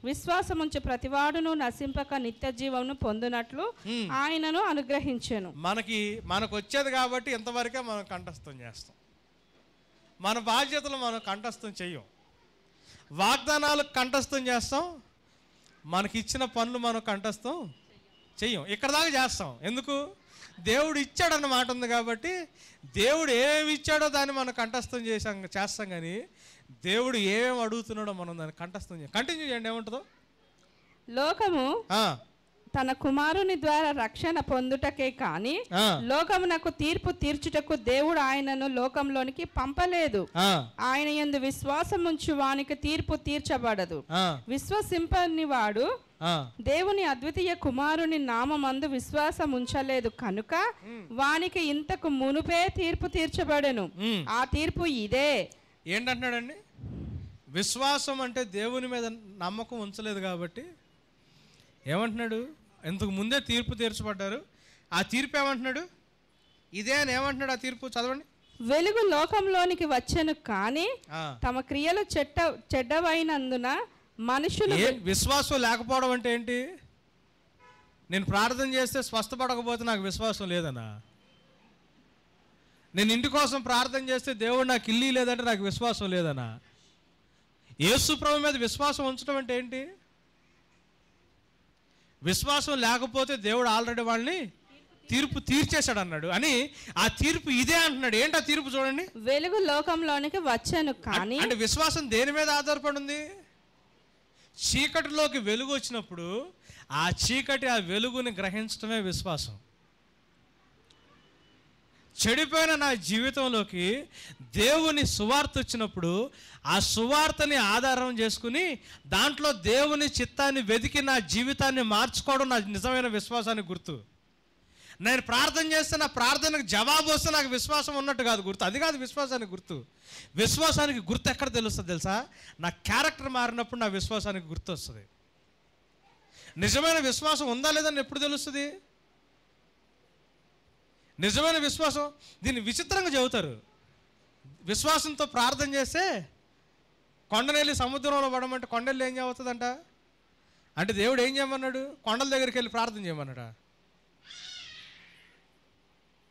విశ్వాసముంచు ప్రతివాడును నశింపక నిత్య జీవమును పొందునట్లు ఆయనను అనుగ్రహించెను. మనకు వచ్చేది కాబట్టి ఇంతవరకే మనం కంఠస్థం చేస్తాం. మన బాధ్యతలు మనం కంఠస్థం చెయ్యం. వాగ్దానాలు కంఠస్థం చేస్తాం, మనకి ఇచ్చిన పనులు మనం కంఠస్థం చెయ్యం. ఇక్కడ దాకా చేస్తాం. ఎందుకు? దేవుడు ఇచ్చాడన్న మాట ఉంది కాబట్టి. దేవుడు ఏమేమి ఇచ్చాడో దాన్ని మనం కంఠస్థం చేస్తాం కానీ దేవుడు ఏమేమి అడుగుతున్నాడో మనం దాన్ని కంఠస్థం చేయాలి. కంటిన్యూ చేయండి, ఏముంటుందో. లోకము తన కుమారుని ద్వారా రక్షణ పొందుటకే కాని లోకమునకు తీర్పు తీర్చుటకు దేవుడు ఆయనను లోకంలోనికి పంపలేదు. ఆయన యందు విశ్వాసముంచు వానికి తీర్పు తీర్చబడదు. విశ్వసింపని వాడు దేవుని అద్వితీయ కుమారుని నామమందు విశ్వాసం ఉంచలేదు కనుక వానికి ఇంతకు మునుపే తీర్పు తీర్చబడెను. ఆ తీర్పు ఇదే. ఏంటంటున్నాడండి? విశ్వాసం అంటే దేవుని మీద నమ్మకం ఉంచలేదు కాబట్టి ఏమంటున్నాడు? ఇంతకు ముందే తీర్పు తీర్చబడ్డారు. ఆ తీర్పు ఏమంటున్నాడు? ఇదే అని ఏమంటున్నాడు? ఆ తీర్పు చదవండి. వెలుగు లోకంలోనికి వచ్చెను కానీ తమ క్రియలు చెడ్డవైనందున మనుషులు. విశ్వాసం లేకపోవడం అంటే ఏంటి? నేను ప్రార్థన చేస్తే స్వస్థపడకపోతే నాకు విశ్వాసం లేదనా? నేను ఇంటి కోసం ప్రార్థన చేస్తే దేవుడు నాకు ఇల్లు లేదంటే నాకు విశ్వాసం లేదనా? యేసు ప్రభు మీద విశ్వాసం ఉంచడం అంటే ఏంటి? విశ్వాసం లేకపోతే దేవుడు ఆల్రెడీ వాళ్ళని తీర్పు తీర్చేశాడు అన్నాడు అని. ఆ తీర్పు ఇదే అంటున్నాడు. ఏంటి ఆ తీర్పు? చూడండి. వెలుగు లోకంలోనికి వచ్చాను కానీ. అంటే విశ్వాసం దేని మీద ఆధారపడి ఉంది? చీకటిలోకి వెలుగు వచ్చినప్పుడు ఆ చీకటి ఆ వెలుగుని గ్రహించడమే విశ్వాసం. చెడిపోయిన నా జీవితంలోకి దేవుని సువార్త వచ్చినప్పుడు ఆ సువార్తని ఆధారం చేసుకుని దాంట్లో దేవుని చిత్తాన్ని వెతికి నా జీవితాన్ని మార్చుకోవడం నా నిజమైన విశ్వాసానికి గుర్తు. నేను ప్రార్థన చేస్తే నా ప్రార్థనకు జవాబు వస్తే నాకు విశ్వాసం ఉన్నట్టు కాదు గుర్తు. అది కాదు విశ్వాసానికి గుర్తు. విశ్వాసానికి గుర్తు ఎక్కడ తెలుస్తుంది తెలుసా? నా క్యారెక్టర్ మారినప్పుడు నా విశ్వాసానికి గుర్తు వస్తుంది. నిజమైన విశ్వాసం ఉందా లేదని ఎప్పుడు తెలుస్తుంది? నిజమైన విశ్వాసం దీన్ని విచిత్రంగా చెబుతారు. విశ్వాసంతో ప్రార్థన చేస్తే కొండనెళ్ళి సముద్రంలో పడమంటే కొండలు ఏం అవుతుందంట? అంటే దేవుడు ఏం చేయమన్నాడు? కొండల దగ్గరికి వెళ్ళి ప్రార్థన చేయమన్నాడా?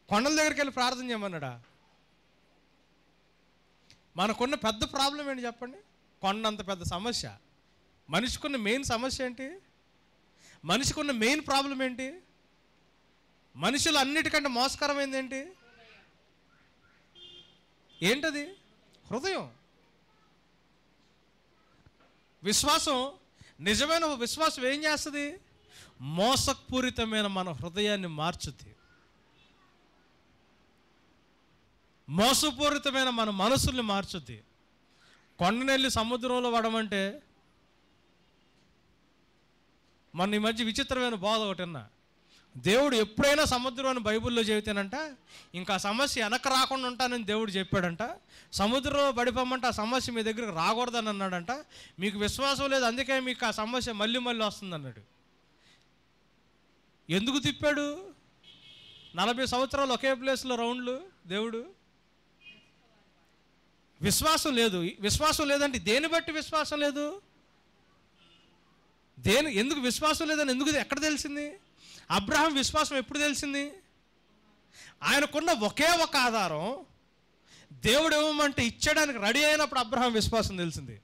కొండల దగ్గరికి వెళ్ళి ప్రార్థన చేయమన్నాడా? మనకున్న పెద్ద ప్రాబ్లం ఏంటి చెప్పండి? కొండంత పెద్ద సమస్య. మనిషికున్న మెయిన్ సమస్య ఏంటి? మనిషికున్న మెయిన్ ప్రాబ్లం ఏంటి? మనుషులు అన్నిటికంటే మోసకరమైంది ఏంటి? ఏంటది? హృదయం. విశ్వాసం, నిజమైన విశ్వాసం ఏం చేస్తుంది? మోసపూరితమైన మన హృదయాన్ని మార్చుద్ది. మోసపూరితమైన మన మనసుల్ని మార్చుద్ది. కొండనెళ్ళి సముద్రంలో పడమంటే మన ఈ మధ్య విచిత్రమైన బోధ ఒకటి అన్నా. దేవుడు ఎప్పుడైనా సముద్రం బైబిల్లో చెబితేనంట ఇంకా సమస్య వెనక రాకుండా ఉంటానని దేవుడు చెప్పాడంట. సముద్రంలో పడిపోమంటే ఆ సమస్య మీ దగ్గరకు రాకూడదని అన్నాడంట. మీకు విశ్వాసం లేదు అందుకే మీకు ఆ సమస్య మళ్ళీ మళ్ళీ వస్తుంది అన్నాడు. ఎందుకు తిప్పాడు? 40 సంవత్సరాలు ఒకే ప్లేస్లో రౌండ్లు. దేవుడు విశ్వాసం లేదు. విశ్వాసం లేదంటే దేని బట్టి విశ్వాసం లేదు? ఎందుకు విశ్వాసం లేదని ఎందుకు ఎక్కడ తెలిసింది? అబ్రహాం విశ్వాసం ఎప్పుడు తెలిసింది? ఆయనకున్న ఒకే ఒక ఆధారం దేవుడు ఇవ్వమంటే ఇచ్చడానికి రెడీ అయినప్పుడు అబ్రహాం విశ్వాసం తెలిసింది.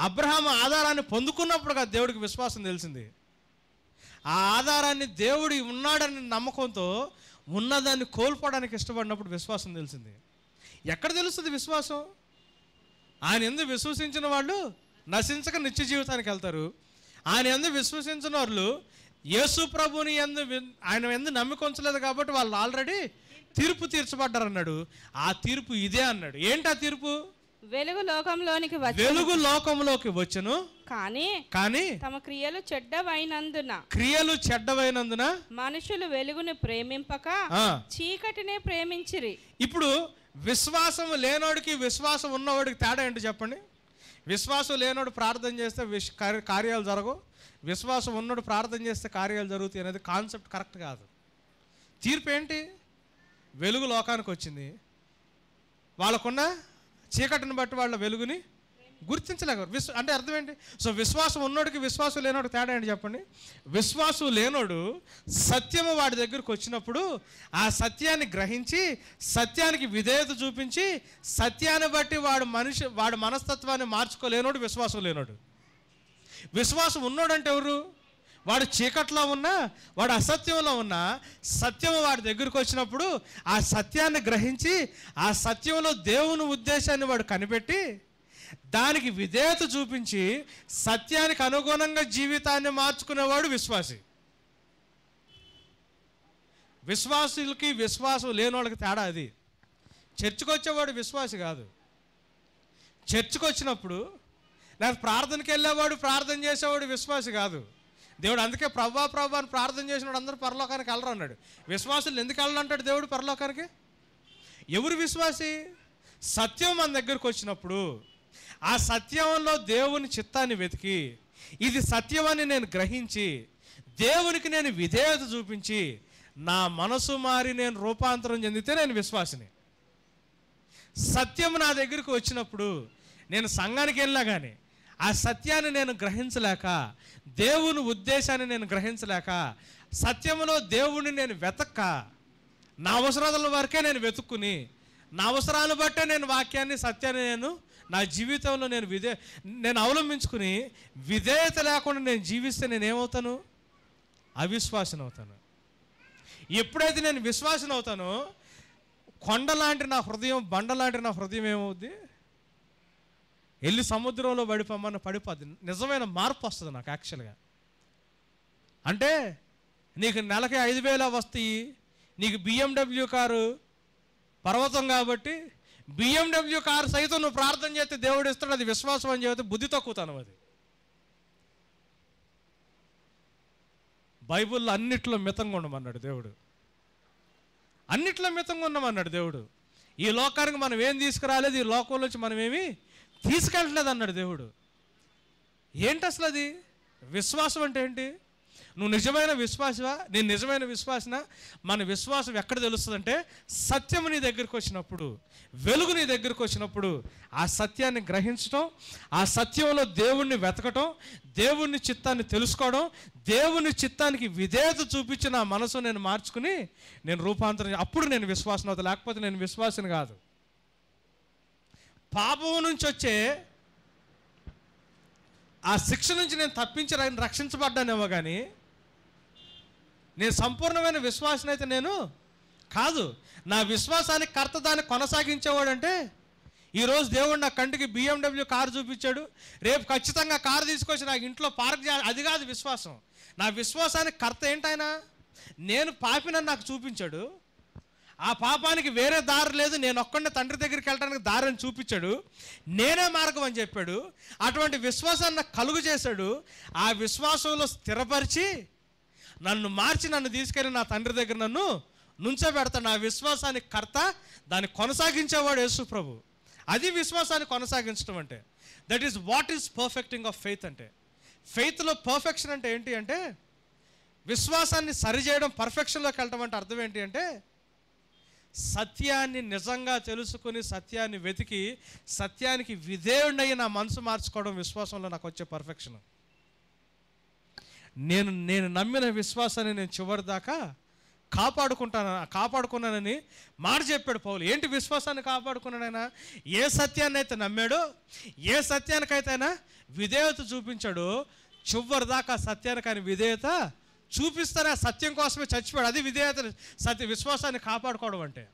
అబ్రహాం ఆధారాన్ని పొందుకున్నప్పుడు కదా దేవుడికి విశ్వాసం తెలిసింది. ఆ ఆధారాన్ని దేవుడు ఉన్నాడని నమ్మకంతో ఉన్నదాన్ని కోల్పోవడానికి ఇష్టపడినప్పుడు విశ్వాసం తెలిసింది. ఎక్కడ తెలుస్తుంది విశ్వాసం? ఆయన యందు విశ్వసించిన వాళ్ళు నశించక నిత్య జీవితానికి వెళ్తారు. ఆయన యందు విశ్వసించిన వాళ్ళు యేసు ప్రభుని ఆయన యందు నమ్మిక ఉంచలేదు కాబట్టి వాళ్ళు ఆల్రెడీ తీర్పు తీర్చబడ్డారు అన్నాడు. ఆ తీర్పు ఇదే అన్నాడు. ఏంటి ఆ తీర్పు? వెలుగు లోకంలోకి వచ్చును కానీ తమ క్రియలు చెడ్డవైనందున మనుషులు వెలుగును ప్రేమింపక చీకటినే ప్రేమించిరి. ఇప్పుడు విశ్వాసం లేనోడికి విశ్వాసం ఉన్నవాడికి తేడా ఏంటి చెప్పండి? విశ్వాసం లేనోడు ప్రార్థన చేస్తే కార్యాలు జరగవు, విశ్వాసం ఉన్నోడు ప్రార్థన చేస్తే కార్యాలు జరుగుతాయి అనేది కాన్సెప్ట్ కరెక్ట్ కాదు. తీర్పు ఏంటి? వెలుగు లోకానికి వచ్చింది, వాళ్ళకున్న చీకటిని బట్టి వాళ్ళ వెలుగుని గుర్తించలేక అంటే అర్థం ఏంటి? సో విశ్వాసం ఉన్నోడికి విశ్వాసం లేనోడు తేడా ఏంటి చెప్పండి? విశ్వాసం లేనోడు సత్యము వాడి దగ్గరకు వచ్చినప్పుడు ఆ సత్యాన్ని గ్రహించి సత్యానికి విధేయత చూపించి సత్యాన్ని బట్టి వాడి మనస్తత్వాన్ని మార్చుకోలేనోడు విశ్వాసం లేనోడు. విశ్వాసం ఉన్నోడంటే ఎవరు? వాడు చీకట్లో ఉన్నా, వాడు అసత్యంలో ఉన్నా, సత్యము వాడి దగ్గరకు వచ్చినప్పుడు ఆ సత్యాన్ని గ్రహించి ఆ సత్యంలో దేవుని ఉద్దేశాన్ని వాడు కనిపెట్టి దానికి విధేయత చూపించి సత్యానికి అనుగుణంగా జీవితాన్ని మార్చుకునేవాడు విశ్వాసి. విశ్వాసులకి విశ్వాసం లేని వాళ్ళకి తేడా అది. చర్చికి వచ్చేవాడు విశ్వాసి కాదు. చర్చికి వచ్చినప్పుడు లేదా ప్రార్థనకి వెళ్ళేవాడు, ప్రార్థన చేసేవాడు విశ్వాసి కాదు. దేవుడు అందుకే ప్రభా ప్రభా అని ప్రార్థన చేసినాడు అందరూ పరలోకానికి వెళ్ళరు అన్నాడు. విశ్వాసులు ఎందుకు వెళ్ళాలంటాడు దేవుడు పరలోకానికి? ఎవరు విశ్వాసి? సత్యం మన దగ్గరకు వచ్చినప్పుడు ఆ సత్యంలో దేవుని చిత్తాన్ని వెతికి ఇది సత్యమని నేను గ్రహించి దేవునికి నేను విధేయత చూపించి నా మనసు మారి నేను రూపాంతరం చెందితే నేను విశ్వాసిని. సత్యం నా దగ్గరకు వచ్చినప్పుడు నేను సంఘానికి వెళ్ళినా కానీ ఆ సత్యాన్ని నేను గ్రహించలేక, దేవుని ఉద్దేశాన్ని నేను గ్రహించలేక, సత్యంలో దేవుణ్ణి నేను వెతక్క, నా అవసరాల వరకే నేను వెతుక్కుని నా అవసరాలు బట్టే నేను వాక్యాన్ని సత్యాన్ని నా జీవితంలో నేను అవలంబించుకుని విధేయత లేకుండా నేను జీవిస్తే నేనేమవుతాను? అవిశ్వాసం అవుతాను. ఎప్పుడైతే నేను విశ్వాసం అవుతానో కొండలాంటి నా హృదయం, బండలాంటి నా హృదయం ఏమవుద్ది? వెళ్ళి సముద్రంలో పడిపోద్ది. నిజమైన మార్పు వస్తుంది నాకు యాక్చువల్గా. అంటే నీకు నెలకి 5,000 వస్తాయి, నీకు BMW కారు పర్వతం కాబట్టి BMW కారు సైతం నువ్వు ప్రార్థన చేస్తే దేవుడు ఇస్తాడు, అది విశ్వాసం అని చెబితే బుద్ధి తక్కువతాను. అది బైబిల్లో అన్నిట్లో మితంగా ఉండమన్నాడు దేవుడు. అన్నిట్లో మితంగా ఉండమన్నాడు దేవుడు. ఈ లోకానికి మనం ఏం తీసుకురాలేదు, ఈ లోకంలోంచి మనం ఏమి తీసుకెళ్ళట్లేదు అన్నాడు దేవుడు. ఏంటి అసలు అది? విశ్వాసం అంటే ఏంటి? నువ్వు నిజమైన విశ్వాసవా? నేను నిజమైన విశ్వాసనా? మన విశ్వాసం ఎక్కడ తెలుస్తుందంటే సత్యము నీ దగ్గరికి వచ్చినప్పుడు, వెలుగు నీ దగ్గరికి వచ్చినప్పుడు ఆ సత్యాన్ని గ్రహించడం, ఆ సత్యంలో దేవుణ్ణి వెతకటం, దేవుని చిత్తాన్ని తెలుసుకోవడం, దేవుని చిత్తానికి విధేయత చూపించి నా మనసు నేను మార్చుకుని నేను రూపాంతరం, అప్పుడు నేను విశ్వాసం అవుతా. లేకపోతే నేను విశ్వాసం కాదు. పాపం నుంచి వచ్చే ఆ శిక్ష నుంచి నేను రక్షించబడ్డానేమో కానీ నేను సంపూర్ణమైన విశ్వాసం అయితే నేను కాదు. నా విశ్వాసానికి కర్త దాన్ని కొనసాగించేవాడంటే ఈరోజు దేవుడు నా కంటికి BMW కారు చూపించాడు, రేపు ఖచ్చితంగా కారు తీసుకొచ్చి నాకు ఇంట్లో పార్క్ చేయాలి, అది కాదు విశ్వాసం. నా విశ్వాసానికి కర్త ఏంటైనా? నేను పాపినని నాకు చూపించాడు, ఆ పాపానికి వేరే దారి లేదు, నేను ఒక్కడే తండ్రి దగ్గరికి వెళ్ళడానికి దారిని చూపించాడు, నేనే మార్గం అని చెప్పాడు. అటువంటి విశ్వాసాన్ని నాకు కలుగు చేశాడు. ఆ విశ్వాసంలో స్థిరపరిచి నన్ను మార్చి నన్ను తీసుకెళ్ళి నా తండ్రి దగ్గర నన్ను నుంచోబెడతాడు. నా విశ్వాసానికి కర్త, దాన్ని కొనసాగించేవాడు యేసు ప్రభు. అది విశ్వాసాన్ని కొనసాగించడం అంటే. That is what is perfecting of faith అంటే. ఫెయిత్లో పర్ఫెక్షన్ అంటే ఏంటి అంటే విశ్వాసాన్ని సరిచేయడం, పర్ఫెక్షన్లోకి వెళ్ళటం అంటే అర్థం ఏంటి అంటే సత్యాన్ని నిజంగా తెలుసుకుని సత్యాన్ని వెతికి సత్యానికి విధేయుడై నా మనసు మార్చుకోవడం విశ్వాసంలో నాకు వచ్చే పర్ఫెక్షన్. నేను నమ్మిన విశ్వాసాన్ని నేను చివరి దాకా కాపాడుకున్నానని మాట చెప్పాడు పౌలు. ఏంటి విశ్వాసాన్ని కాపాడుకున్నాడైనా? ఏ సత్యాన్ని అయితే నమ్మాడో, ఏ సత్యానికైతే ఆయన విధేయత చూపించాడో చివరి దాకా సత్యానికి ఆయన విధేయత చూపిస్తానే, సత్యం కోసమే చచ్చిపోయాడు. అది విధేయత, విశ్వాసాన్ని కాపాడుకోవడం అంటే.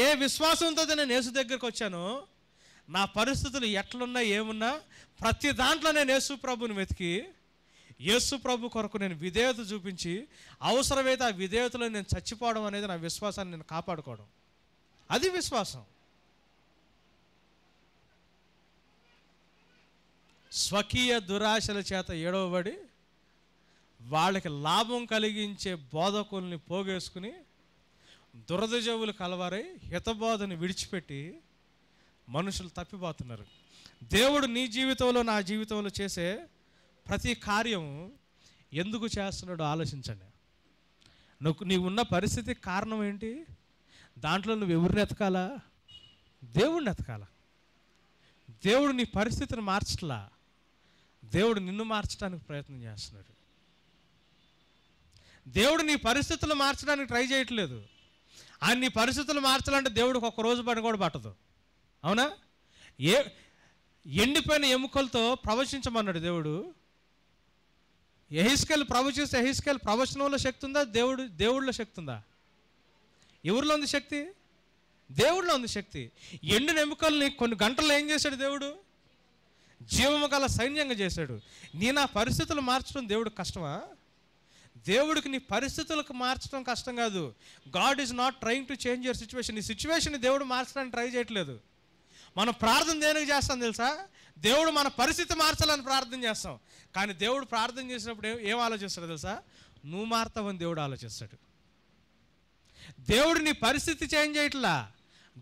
ఏ విశ్వాసంతో నేను యేసు దగ్గరికి వచ్చానో, నా పరిస్థితులు ఎట్లున్నా ఏమున్నా ప్రతి దాంట్లో నేను యేసు ప్రభుని వెతికి యేసు ప్రభు కొరకు నేను విధేయత చూపించి అవసరమైతే ఆ విధేయతలో నేను చచ్చిపోవడం అనేది నా విశ్వాసాన్ని నేను కాపాడుకోవడం. అది విశ్వాసం. స్వకీయ దురాశల చేత ఏడవబడి వాళ్ళకి లాభం కలిగించే బోధకుల్ని పోగేసుకుని దురదజవులు కలవారై హితబోధని విడిచిపెట్టి మనుషులు తప్పిపోతున్నారు. దేవుడు నీ జీవితంలో నా జీవితంలో చేసే ప్రతి కార్యం ఎందుకు చేస్తున్నాడో ఆలోచించండి. నీవు ఉన్న పరిస్థితికి కారణం ఏంటి? దాంట్లో నువ్వు ఎవరిని ఎతకాలా? దేవుడిని ఎతకాలా. దేవుడు నీ పరిస్థితిని మార్చట్లా, దేవుడు నిన్ను మార్చడానికి ప్రయత్నం చేస్తున్నాడు. దేవుడు నీ పరిస్థితులు మార్చడానికి ట్రై చేయట్లేదు. ఆయన నీ పరిస్థితులు మార్చాలంటే దేవుడికి ఒక రోజు పని కూడా పట్టదు. అవునా? ఎండిపోయిన ఎముకలతో ప్రవచించమన్నాడు దేవుడు. యెహెజ్కేలు ప్రవచిస్తే యెహెజ్కేలు ప్రవచనంలో శక్తి ఉందా? దేవుడిలో శక్తి ఉందా? ఎవరిలో ఉంది శక్తి? దేవుడిలో ఉంది శక్తి. ఎండిన ఎముకల్ని కొన్ని గంటల్లో ఏం చేశాడు దేవుడు? జీవము గల సైన్యంగా చేశాడు. నా పరిస్థితులు మార్చడం దేవుడికి కష్టమా? దేవుడికి నీ పరిస్థితులకు మార్చడం కష్టం కాదు. God is not trying to change your situation. ఈ సిచ్యువేషన్ దేవుడు మార్చడానికి ట్రై చేయట్లేదు. మనం ప్రార్థన దేనికి చేస్తాం తెలుసా? దేవుడు మన పరిస్థితి మార్చాలని ప్రార్థన చేస్తాం. కానీ దేవుడు ప్రార్థన చేసినప్పుడు ఏం ఆలోచిస్తాడు తెలుసా? నువ్వు మారుతావని దేవుడు ఆలోచిస్తాడు. దేవుడు నీ పరిస్థితి చేంజ్ చేయట్లా,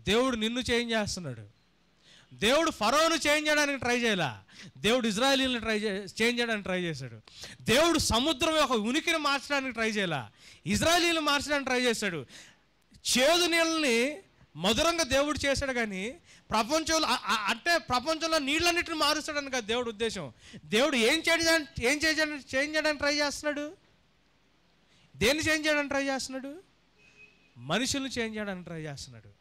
దేవుడు నిన్ను చేంజ్ చేస్తున్నాడు. దేవుడు ఫరోను చేంజ్ చేయడానికి ట్రై చేయలా, దేవుడు ఇజ్రాయేలీలను చేంజ్ చేయడానికి ట్రై చేశాడు. దేవుడు సముద్రం యొక్క ఉనికిని మార్చడానికి ట్రై చేయలా, ఇజ్రాయేలీలను మార్చడానికి ట్రై చేశాడు. చేదు నీళ్ళని మధురంగా దేవుడు చేశాడు. కానీ ప్రపంచంలో నీళ్ళన్నిటిని మారుస్తాడని కాదు దేవుడు ఉద్దేశం. దేవుడు ఏం చేయడానికి ట్రై చేస్తున్నాడు? దేన్ని చేంజ్ చేయడానికి ట్రై చేస్తున్నాడు? మనుషులను చేంజ్ చేయడానికి ట్రై చేస్తున్నాడు.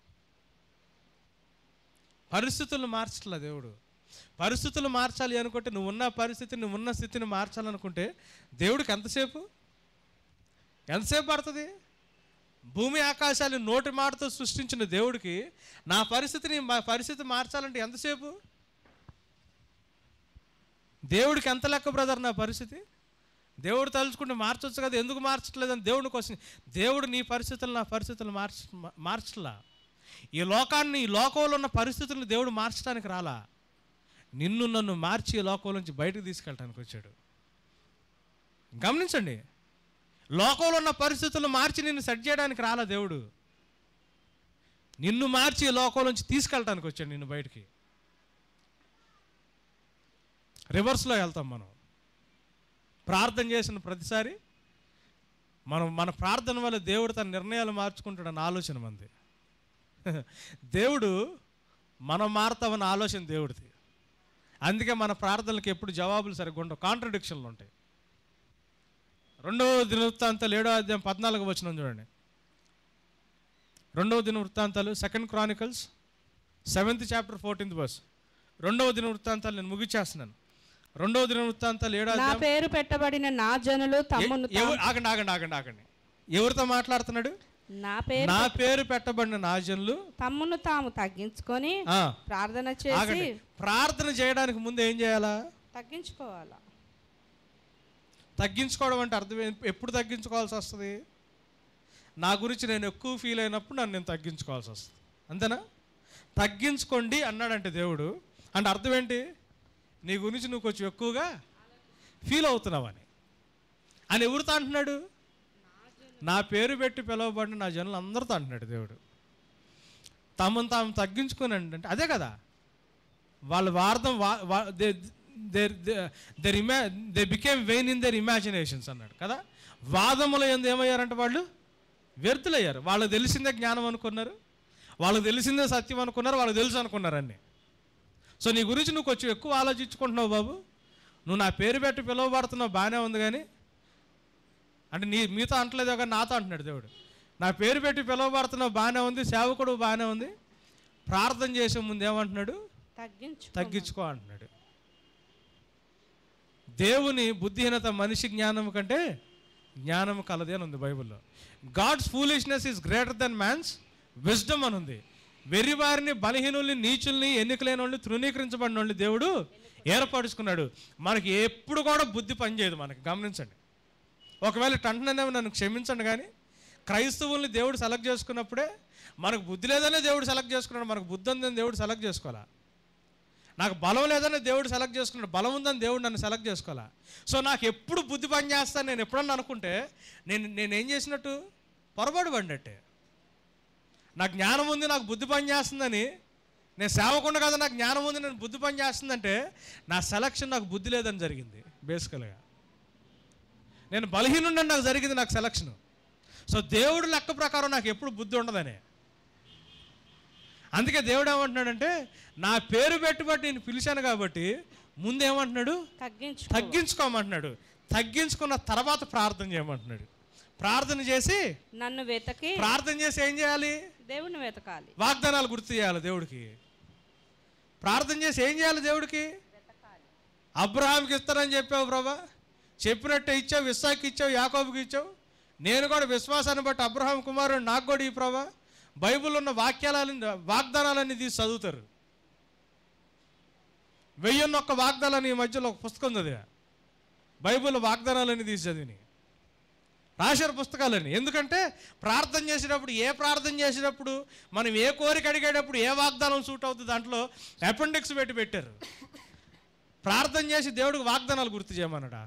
పరిస్థితులను మార్చట్లా దేవుడు. పరిస్థితులు మార్చాలి అనుకుంటే, నువ్వున్న పరిస్థితిని, నువ్వున్న స్థితిని మార్చాలనుకుంటే దేవుడికి ఎంతసేపు పడుతుంది? భూమి ఆకాశాలు నోటి మాటతో సృష్టించిన దేవుడికి నా పరిస్థితి మార్చాలంటే ఎంతసేపు? దేవుడికి ఎంత లెక్క బ్రదర్ నా పరిస్థితి? దేవుడు తలుచుకుంటే మార్చొచ్చు కదా, ఎందుకు మార్చట్లేదని దేవుడిని కోసం. దేవుడు నీ పరిస్థితులు నా పరిస్థితులు మార్చట్లా. ఈ లోకంలో ఉన్న పరిస్థితులను దేవుడు మార్చడానికి రాలా, నిన్ను నన్ను మార్చి ఈ లోకంలో నుంచి బయటకు తీసుకెళ్ళడానికి వచ్చాడు. గమనించండి, లోకంలో ఉన్న పరిస్థితులను మార్చి నిన్ను సెట్ చేయడానికి రాలా దేవుడు, నిన్ను మార్చి ఈ లోకంలో నుంచి తీసుకెళ్ళడానికి వచ్చాడు నిన్ను బయటికి. రివర్స్లో వెళ్తాం మనం. ప్రార్థన చేసిన ప్రతిసారి మన ప్రార్థన వల్ల దేవుడు తన నిర్ణయాలు మార్చుకుంటాడన్న ఆలోచన మంది. దేవుడు మనం మారుతామన్న ఆలోచన దేవుడిది. అందుకే మన ప్రార్థనలకు ఎప్పుడు జవాబులు సరిగ్గా ఉండవు, కాంట్రడిక్షన్లు ఉంటాయి. 2వ దినవృత్తాంతాలు 7వ అధ్యాయం 14వ వచనం చూడండి. 2వ దినవృత్తాంతాలు 2 Chronicles 7th chapter 14th verse. 2వ దినవృత్తాంతాలు నేను ముగిచేస్తున్నాను. 2వ దినవృత్తాంతాలు 7వ అధ్యాయం. నా పేరు పెట్టబడిన నా జనులు తమ్మును ఆగండి. ఎవరితో మాట్లాడుతున్నాడు? నా పేరు పెట్టబడిన నా జనులు తమ్మును తాము తగ్గించుకొని ప్రార్థన చేసి. ప్రార్థన చేయడానికి ముందు ఏం చేయాలా? తగ్గించుకోవాలా. తగ్గించుకోవడం అంటే అర్థం ఎప్పుడు తగ్గించుకోవాల్సి వస్తుంది? నా గురించి నేను ఎక్కువ ఫీల్ అయినప్పుడు నన్ను నేను తగ్గించుకోవాల్సి వస్తుంది. అంతేనా? తగ్గించుకోండి అన్నాడంటే దేవుడు, అంటే అర్థం ఏంటి? నీ గురించి నువ్వు కొంచెం ఎక్కువగా ఫీల్ అవుతున్నావని. అని ఎవరితో అంటున్నాడు? నా పేరు పెట్టి పిలవబడిన నా జనులు అందరితో అంటున్నాడు దేవుడు. తమను తాము తగ్గించుకుని అంటే అదే కదా, వాళ్ళు they became vain in their imaginations అన్నాడు కదా. వాదముల యందు ఏమయ్యారంటే వాళ్ళు వ్యర్థులయ్యారు. వాళ్ళకి తెలిసిందే జ్ఞానం అనుకున్నారు, వాళ్ళకి తెలిసిందే సత్యం అనుకున్నారు, వాళ్ళకి తెలుసు అనుకున్నారు అన్నీ. సో నీ గురించి నువ్వు కొంచెం ఎక్కువ ఆలోచించుకుంటున్నావు బాబు. నువ్వు నా పేరు పెట్టి పిలువబడుతున్నావు, బాగానే ఉంది. కానీ అంటే మీతో అంటలేదు కానీ నాతో అంటున్నాడు దేవుడు. నా పేరు పెట్టి పిలువబడుతున్నావు, బాగానే ఉంది, సేవకుడు బాగానే ఉంది, ప్రార్థన చేసే ముందు ఏమంటున్నాడు? తగ్గించుకో అంటున్నాడు. దేవుని బుద్ధిహీనత మనిషి జ్ఞానం కంటే జ్ఞానం కలదే అని ఉంది బైబిల్లో. God's foolishness is greater than man's wisdom అని ఉంది. వెర్రివారిని, బలహీనుల్ని, నీచుల్ని, ఎన్నికలేని వాళ్ళని, తృణీకరించబడిన వాళ్ళని దేవుడు ఏర్పరుచుకున్నాడు. మనకి ఎప్పుడు కూడా బుద్ధి పనిచేయదు మనకి. గమనించండి. ఒకవేళ టంటనే నన్ను క్షమించండి, కానీ క్రైస్తవుల్ని దేవుడు సెలెక్ట్ చేసుకున్నప్పుడే మనకు బుద్ధి లేదనే దేవుడు సెలెక్ట్ చేసుకున్నాడు. మనకు బుద్ధి ఉందని దేవుడు సెలెక్ట్ చేసుకోవాలా. నాకు బలం లేదని దేవుడు సెలెక్ట్ చేసుకున్నాడు, బలం ఉందని దేవుడు నన్ను సెలెక్ట్ చేసుకోవాలా. సో నాకు ఎప్పుడు బుద్ధి పని చేస్తాను నేను ఎప్పుడన్నా అనుకుంటే నేనేం చేసినట్టు? పొరపాటు పడినట్టే. నాకు జ్ఞానం ఉంది, నాకు బుద్ధి పని చేస్తుందని నేను సేవకుండా కదా నాకు జ్ఞానం ఉంది, నేను బుద్ధి పని చేస్తుందంటే నా సెలక్షన్ నాకు బుద్ధి లేదని జరిగింది. బేసికల్గా నేను బలహీనుండని నాకు జరిగింది, నాకు సెలక్షన్. సో దేవుడు లెక్క ప్రకారం నాకు ఎప్పుడు బుద్ధి ఉండదనే. అందుకే దేవుడు ఏమంటున్నాడంటే నా పేరు పెట్టుబట్టి నేను పిలిచాను కాబట్టి ముందు ఏమంటున్నాడు, తగ్గించుకోమంటున్నాడు. తగ్గించుకున్న తర్వాత ప్రార్థన చేయమంటున్నాడు. ప్రార్థన చేసి నన్ను వెతకి, ప్రార్థన చేసి ఏం చేయాలి, దేవుని వెతకాలి. వాగ్దానాలు గుర్తు చేయాలి దేవుడికి. ప్రార్థన చేసి ఏం చేయాలి, దేవుడికి అబ్రహాంకి ఇస్తానని చెప్పావు ప్రభా, చెప్పినట్టే ఇచ్చావు, ఇస్సాకి ఇచ్చావు, యాకోబుకి ఇచ్చావు. నేను కూడా విశ్వాసాన్ని బట్టి అబ్రహాం కుమారుడు నాకు కూడా ఈ ప్రభా. బైబిల్ ఉన్న వాగ్దానాలన్నీ తీసి చదువుతారు. 1001 వాగ్దానాలు ఈ మధ్యలో ఒక పుస్తకం చదివా. బైబిల్ వాగ్దానాలన్నీ తీసి చదివిని రాశారు పుస్తకాలని. ఎందుకంటే ప్రార్థన చేసేటప్పుడు, ఏ ప్రార్థన చేసేటప్పుడు, మనం ఏ కోరిక అడిగేటప్పుడు ఏ వాగ్దానం సూట్ అవుతుంది దాంట్లో అపెండిక్స్ పెట్టారు. ప్రార్థన చేసి దేవుడికి వాగ్దానాలు గుర్తు చేయమన్నాడా?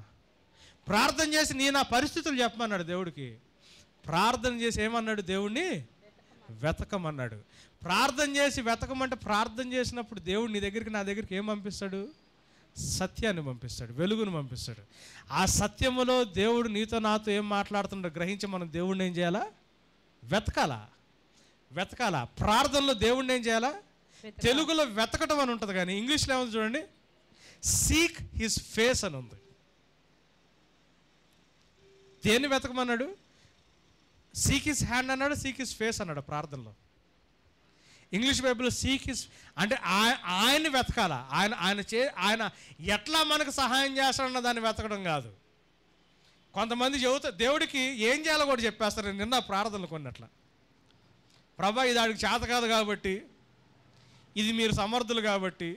ప్రార్థన చేసి నా పరిస్థితులు చెప్పమన్నాడు దేవుడికి. ప్రార్థన చేసి ఏమన్నాడు, దేవుణ్ణి వెతకమన్నాడు. ప్రార్థన చేసి వెతకమంటే ప్రార్థన చేసినప్పుడు దేవుడు నీ దగ్గరికి, నా దగ్గరికి ఏం పంపిస్తాడు, సత్యాన్ని పంపిస్తాడు, వెలుగును పంపిస్తాడు. ఆ సత్యములో దేవుడు నీతో నాతో ఏం మాట్లాడుతుండో గ్రహించి మనం దేవుడిని ఏం చేయాలా, వెతకాలా. ప్రార్థనలో దేవుడిని ఏం చేయాలా, తెలుగులో వెతకటం అని ఉంటుంది, కానీ ఇంగ్లీష్లో ఏముంది చూడండి, సీక్ హిస్ ఫేస్ అని ఉంది. దేన్ని వెతకమన్నాడు, సీక్ హిస్ హ్యాండ్ అన్నాడు, సీక్ హిస్ ఫేస్ అన్నాడు ప్రార్థనలో. ఇంగ్లీష్ బైబిల్లో సీక్ హిస్ అంటే ఆయన్ని వెతకాల. ఆయన ఎట్లా మనకు సహాయం చేస్తాడన్న దాన్ని వెతకడం కాదు. కొంతమంది చెబుతారు దేవుడికి ఏం చేయాలో కూడా చెప్పేస్తారు. నిన్న ప్రార్థనలు కొన్నట్ల, ప్రభా ఇది ఆడికి చేత కాదు కాబట్టి, ఇది మీరు సమర్థులు కాబట్టి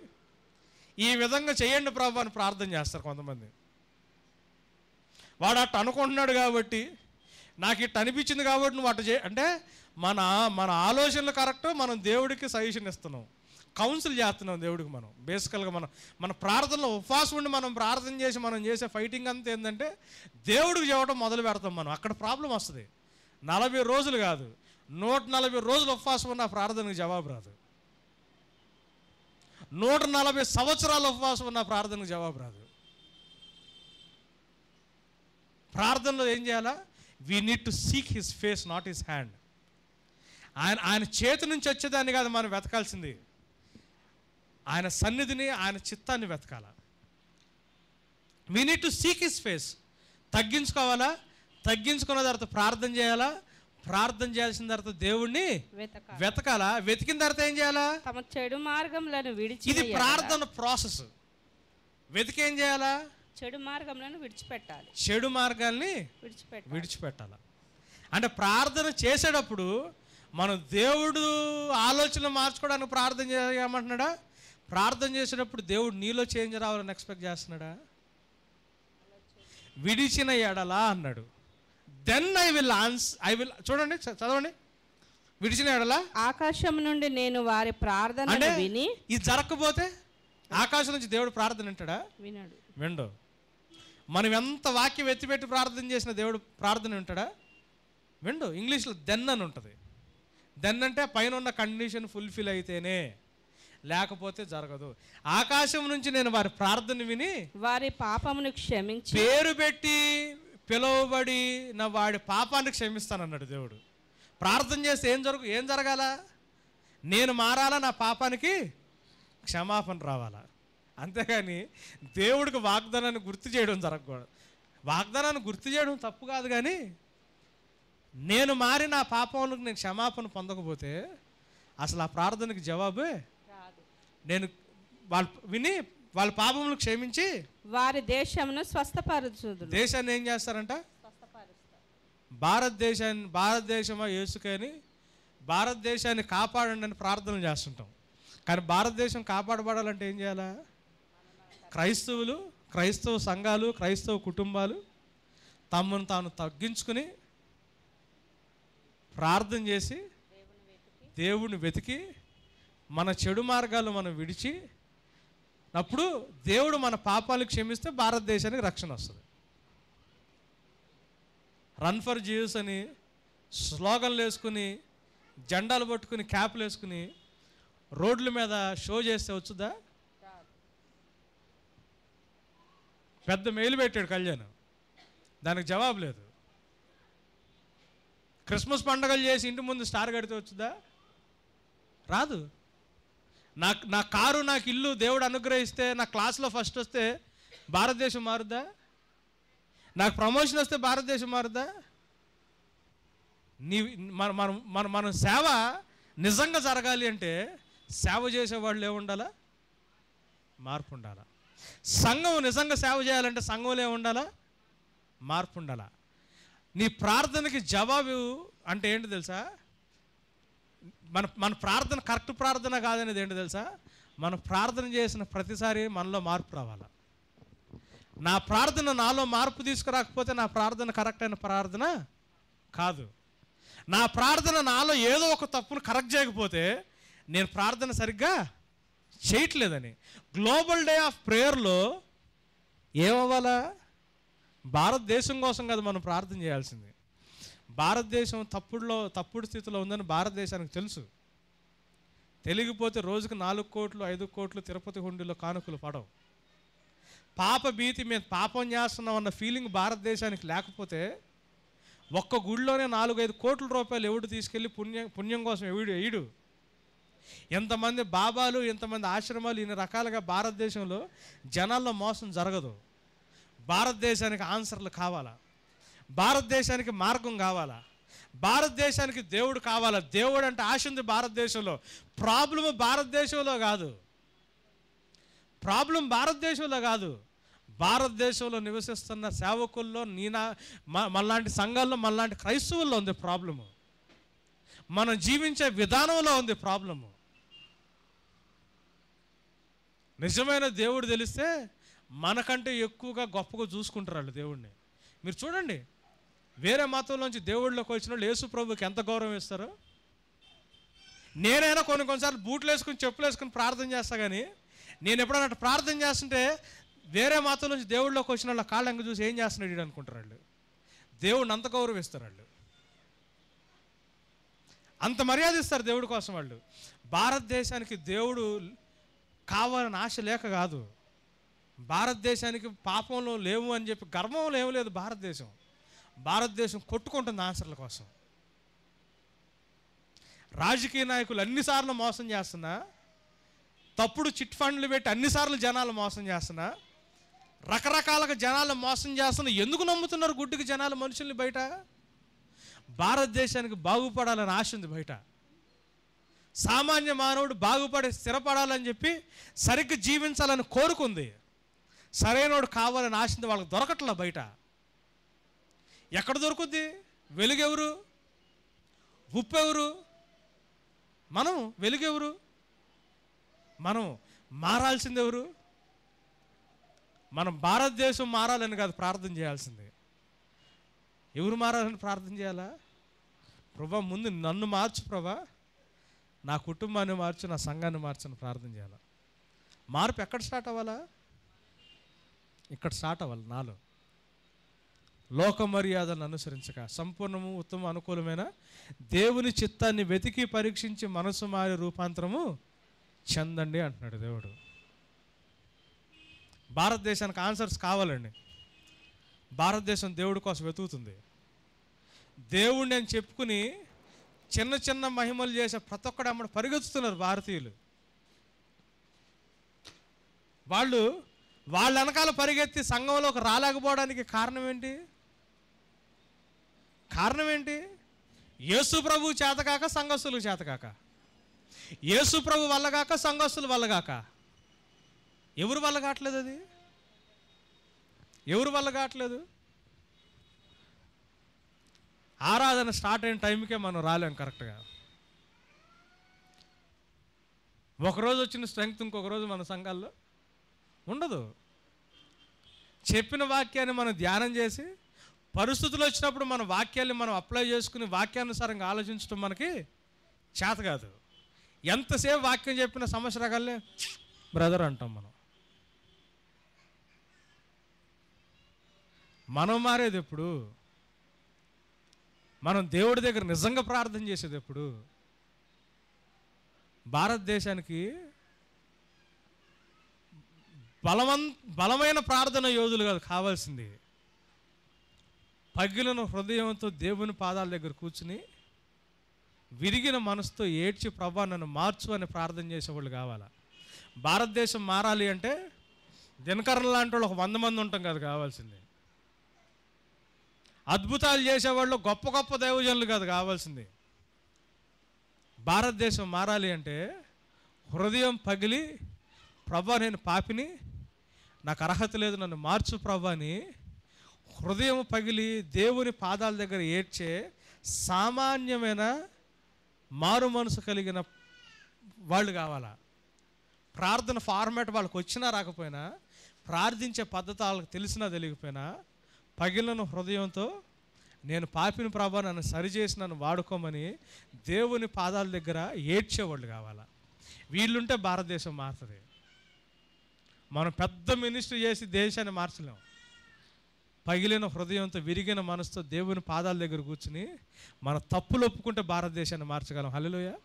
ఈ విధంగా చేయండి ప్రభా అని ప్రార్థన చేస్తారు కొంతమంది. వాడు అట్ట అనుకుంటున్నాడు కాబట్టి, నాకు ఇట్ట అనిపించింది కాబట్టి నువ్వు అట్ట అంటే మన ఆలోచనలు కరెక్ట్, మనం దేవుడికి సజెషన్ ఇస్తున్నాం, కౌన్సిల్ చేస్తున్నాం దేవుడికి. మనం బేసికల్గా మన ప్రార్థనలో ఉపవాసం ఉండి మనం ప్రార్థన చేసి మనం చేసే ఫైటింగ్ అంతా ఏంటంటే దేవుడికి చెప్పడం మొదలు పెడతాం మనం. అక్కడ ప్రాబ్లం వస్తుంది. 40 రోజులు కాదు, 140 రోజులు ఉపవాసం ఉన్న ప్రార్థనకు జవాబు రాదు. 140 సంవత్సరాల ఉపవాసం ఉన్న ప్రార్థనకు జవాబు రాదు. ప్రార్థనలో ఏం చేయాలా, we need to seek his face, not his hand. ఆయన చేతి నుంచి వచ్చేదాన్ని కాదు మనం వెతకాల్సింది, ఆయన సన్నిధిని, ఆయన చిత్తాన్ని వెతకాల. We need to seek his face. తగ్గించుకోవాలా, తగ్గించుకున్న తర్వాత ప్రార్థన చేయాలా, ప్రార్థన చేయాల్సిన తర్వాత దేవుణ్ణి వెతకాలా. వెతికిన తర్వాత ఏం చేయాలా, తమ చెడు మార్గంలను విడిచి, ఇది ప్రార్థన ప్రాసెస్. వెతికేం చేయాలా, చెడు మార్గంలను విడిచిపెట్టాలి, చెడు మార్గాల్ని విడిచిపెట్టాల. అంటే ప్రార్థన చేసేటప్పుడు మనం దేవుడు ఆలోచన మార్చుకోవడానికి ప్రార్థన చేయమంటున్నాడా, ప్రార్థన చేసేటప్పుడు దేవుడు నీలో చేంజ్ రావాలని ఎక్స్పెక్ట్ చేస్తున్నాడా? విడిచిన ఎడలా అన్నాడు, దెన్ ఐ విల్ చూడండి చదవండి, విడిచిన ఎడలా ఆకాశం నుండి నేను వారి ప్రార్థన విని. ఇది జరగకపోతే ఆకాశం నుంచి దేవుడు ప్రార్థన వింటాడా? విండు. మనం ఎంత వాక్యం ఎత్తిపెట్టి ప్రార్థన చేసిన దేవుడు ప్రార్థన వింటాడా? విండు. ఇంగ్లీష్లో దెన్ అని ఉంటుంది. దెన్ అంటే పైన ఉన్న కండిషన్ ఫుల్ఫిల్ అయితేనే, లేకపోతే జరగదు. ఆకాశం నుంచి నేను వారి ప్రార్థన విని వారి పాపమును క్షమించి, పేరు పెట్టి పిలువబడి నా వాడి పాపాన్ని క్షమిస్తానన్నాడు దేవుడు. ప్రార్థన చేస్తే ఏం జరగాల, నేను మారాలా, నా పాపానికి క్షమాపణ రావాలా. అంతేగాని దేవుడికి వాగ్దానాన్ని గుర్తు చేయడం జరగకూడదు. వాగ్దానాన్ని గుర్తు చేయడం తప్పు కాదు, కానీ నేను మారి నా పాపంలోకి నేను క్షమాపణ పొందకపోతే అసలు ఆ ప్రార్థనకి జవాబే నేను విని వాళ్ళ పాపములు క్షమించి వారి స్వస్థపరచుదును. దేశాన్ని ఏం చేస్తారంట, భారతదేశమా యేసుకని భారతదేశాన్ని కాపాడండి అని ప్రార్థనలు చేస్తుంటాం. కానీ భారతదేశం కాపాడబడాలంటే ఏం చేయాలా, క్రైస్తవ సంఘాలు, క్రైస్తవ కుటుంబాలు తమను తాను తగ్గించుకుని ప్రార్థన చేసి దేవుణ్ణి వెతికి మన చెడు మార్గాలు మనం విడిచి అప్పుడు దేవుడు మన పాపాలు క్షమిస్తే భారతదేశానికి రక్షణ వస్తుంది. రన్ ఫర్ జీసస్ అని స్లోగన్లు వేసుకుని, జెండాలు పట్టుకుని, క్యాప్లు వేసుకుని రోడ్ల మీద షో చేస్తే వచ్చుదా? పెద్ద మెయిల్ పెట్టాడు కళ్యాణ్, దానికి జవాబు లేదు. క్రిస్మస్ పండుగలు చేసి ఇంటి ముందు స్టార్ కడితే వచ్చుదా? రాదు. నా కారు, నాకు ఇల్లు దేవుడు అనుగ్రహిస్తే, నా క్లాస్లో ఫస్ట్ వస్తే భారతదేశం మారుద్దా? నాకు ప్రమోషన్ వస్తే భారతదేశం మారుద్దా? మన సేవ నిజంగా జరగాలి అంటే సేవ చేసేవాళ్ళు ఏముండాలా? మార్పు ఉండాలా. సంఘం నిజంగా సేవ చేయాలంటే సంఘంలో ఏముండాలా? మార్పు ఉండాలా. నీ ప్రార్థనకి జవాబు అంటే ఏంటి తెలుసా? మన ప్రార్థన కరెక్ట్ ప్రార్థన కాదనేది ఏంటి తెలుసా? మనం ప్రార్థన చేసిన ప్రతిసారి మనలో మార్పు రావాలా. నా ప్రార్థన నాలో మార్పు తీసుకురాకపోతే నా ప్రార్థన కరెక్ట్ అయిన ప్రార్థన కాదు. నా ప్రార్థన నాలో ఏదో ఒక తప్పును కరెక్ట్ చేయకపోతే నేను ప్రార్థన సరిగ్గా చేయట్లేదని. గ్లోబల్ డే ఆఫ్ ప్రేయర్లో ఏమవ్వాలా? భారతదేశం కోసం కదా మనం ప్రార్థన చేయాల్సింది. భారతదేశం తప్పుడు స్థితిలో ఉందని భారతదేశానికి తెలుసు. తెలియకపోతే రోజుకు 4 కోట్లు 5 కోట్లు తిరుపతి హుండీలో కానుకలు పడవు. పాప భీతి మీద పాపం చేస్తున్నాం అన్న ఫీలింగ్ భారతదేశానికి లేకపోతే ఒక్క గుడిలోనే 4-5 కోట్ల రూపాయలు ఎవడు తీసుకెళ్ళి పుణ్యం కోసం వేయడు. ఎంతమంది బాబాలు, ఎంతమంది ఆశ్రమాలు, ఇన్ని రకాలుగా భారతదేశంలో జనాల్లో మోసం జరగదు. భారతదేశానికి ఆన్సర్లు కావాలా, భారతదేశానికి మార్గం కావాలా, భారతదేశానికి దేవుడు కావాలా. దేవుడు అంటే ఆశ ఉంది భారతదేశంలో. ప్రాబ్లం భారతదేశంలో కాదు, భారతదేశంలో నివసిస్తున్న సేవకుల్లో, మనలాంటి సంఘాల్లో, మనలాంటి క్రైస్తవుల్లో ఉంది ప్రాబ్లము. మనం జీవించే విధానంలో ఉంది ప్రాబ్లము. నిజమైన దేవుడు తెలిస్తే మనకంటే ఎక్కువగా గొప్పగా చూసుకుంటారు వాళ్ళు దేవుడిని. మీరు చూడండి, వేరే మతంలోంచి దేవుళ్ళలోకి వచ్చిన వాళ్ళు యేసు ప్రభుకి ఎంత గౌరవం ఇస్తారో. నేనైనా కొన్నిసార్లు బూట్లు వేసుకుని చెప్పులు వేసుకుని ప్రార్థన చేస్తా, కానీ నేను ఎప్పుడైనా ప్రార్థన చేస్తుంటే వేరే మతం నుంచి దేవుళ్ళలోకి వచ్చిన వాళ్ళ కాళ్ళు ఎంగ చూసి ఏం చేస్తున్నాడు అనుకుంటారు వాళ్ళు. దేవుడిని అంత గౌరవిస్తారు వాళ్ళు, అంత మర్యాద ఇస్తారు దేవుడి కోసం వాళ్ళు. భారతదేశానికి దేవుడు కావాలని ఆశ లేక కాదు, భారతదేశానికి పాపంలో లేవు అని చెప్పి గర్వంలో ఏమీ లేదు. భారతదేశం కొట్టుకుంటుంది ఆన్సర్ల కోసం. రాజకీయ నాయకులు అన్నిసార్లు మోసం చేస్తున్నా, తప్పుడు చిట్ ఫండ్లు పెట్టి అన్నిసార్లు జనాలు మోసం చేస్తున్నా, రకరకాలుగా జనాలు మోసం చేస్తున్నా. ఎందుకు నమ్ముతున్నారు గుడ్డికి జనాలు మనుషుల్ని? బయట భారతదేశానికి బాగుపడాలని ఆశ ఉంది. బయట సామాన్య మానవుడు బాగుపడి స్థిరపడాలని చెప్పి సరిగ్గా జీవించాలని కోరుకుంది. సరైనోడు కావాలని ఆశ ఉంది, వాళ్ళకి దొరకట్లా. బయట ఎక్కడ దొరుకుద్ది? వెలుగెవరు? ఉప్పు ఎవరు? మనం. వెలుగెవరు? మనం. మారాల్సింది ఎవరు? మనం. భారతదేశం మారాలని కాదు ప్రార్థన చేయాల్సింది. ఎవరు మారాలని ప్రార్థన చేయాలా? ప్రభా, ముందు నన్ను మార్చు ప్రభా, నా కుటుంబాన్ని మార్చు, నా సంఘాన్ని మార్చని ప్రార్థన చేయాలా. మార్పు ఎక్కడ స్టార్ట్ అవ్వాలా? ఇక్కడ స్టార్ట్ అవ్వాలి. నాలో లోక మర్యాదలను అనుసరించక సంపూర్ణము ఉత్తమ అనుకూలమైన దేవుని చిత్తాన్ని వెతికి పరీక్షించి మనసు మారి రూపాంతరము చెందండి అంటున్నాడు దేవుడు. భారతదేశానికి ఆన్సర్స్ కావాలండి. భారతదేశం దేవుడి కోసం వెతుకుతుంది. దేవుడిని అని చెప్పుకుని చిన్న చిన్న మహిమలు చేసే ప్రతి ఒక్కడు అమ్మడు పరిగెత్తుతున్నారు భారతీయులు. వాళ్ళ వెనకాల పరిగెత్తి సంఘంలోకి రాలేకపోవడానికి కారణం ఏంటి? యేసు ప్రభు చేతకాక, సంఘస్థులకు చేతకాక. యేసు ప్రభు వల్లగాక, సంఘస్థుల వల్లగాక. ఎవరు వల్ల కావట్లేదు? అది ఎవరు వల్ల కావట్లేదు? ఆరాధన స్టార్ట్ అయిన టైంకే మనం రాలేం కరెక్ట్గా. ఒకరోజు వచ్చిన స్ట్రెంగ్త్ ఇంకొక రోజు మన సంఘాల్లో ఉండదు. చెప్పిన వాక్యాన్ని మనం ధ్యానం చేసి పరిస్థితులు వచ్చినప్పుడు మన వాక్యాన్ని మనం అప్లై చేసుకుని వాక్యానుసారంగా ఆలోచించడం మనకి చేత కాదు. ఎంతసేపు వాక్యం చెప్పిన సమస్య రకాలే బ్రదర్ అంటాం. మనం మారేది ఎప్పుడు? మనం దేవుడి దగ్గర నిజంగా ప్రార్థన చేసేది ఎప్పుడు? భారతదేశానికి బలమైన ప్రార్థన యోధులు కాదు కావాల్సింది, పగిలిన హృదయంతో దేవుని పాదాల దగ్గర కూర్చుని విరిగిన మనసుతో ఏడ్చి ప్రభా నన్ను మార్చు అని ప్రార్థన చేసేవాళ్ళు కావాలా. భారతదేశం మారాలి అంటే దినకరణ లాంటి వాళ్ళు 100 మంది ఉంటాం కాదు కావాల్సింది. అద్భుతాలు చేసేవాళ్ళు గొప్ప గొప్ప దైవజనులు కాదు కావాల్సింది. భారతదేశం మారాలి అంటే హృదయం పగిలి ప్రభా నేను పాపిని, నాకు అర్హత లేదు, నన్ను మార్చు ప్రభా అని హృదయం పగిలి దేవుని పాదాల దగ్గర ఏడ్చే సామాన్యమైన మారు మనసు కలిగిన వాళ్ళు కావాలా. ప్రార్థన ఫార్మాట్ వాళ్ళకి వచ్చినా రాకపోయినా, ప్రార్థించే పద్ధతి వాళ్ళకి తెలిసినా తెలియకపోయినా, పగిలిన హృదయంతో నేను పాపిని ప్రభా నన్ను సరిచేసి నన్ను వాడుకోమని దేవుని పాదాల దగ్గర ఏడ్చేవాళ్ళు కావాలా. వీళ్ళుంటే భారతదేశం మారుతుంది. మనం పెద్ద మినిస్ట్రీ చేసి దేశాన్ని మార్చలేం. పగిలిన హృదయంతో విరిగిన మనసుతో దేవుని పాదాల దగ్గర కూర్చుని మన తప్పులు ఒప్పుకుంటే భారతదేశాన్ని మార్చగలం. హల్లెలూయా.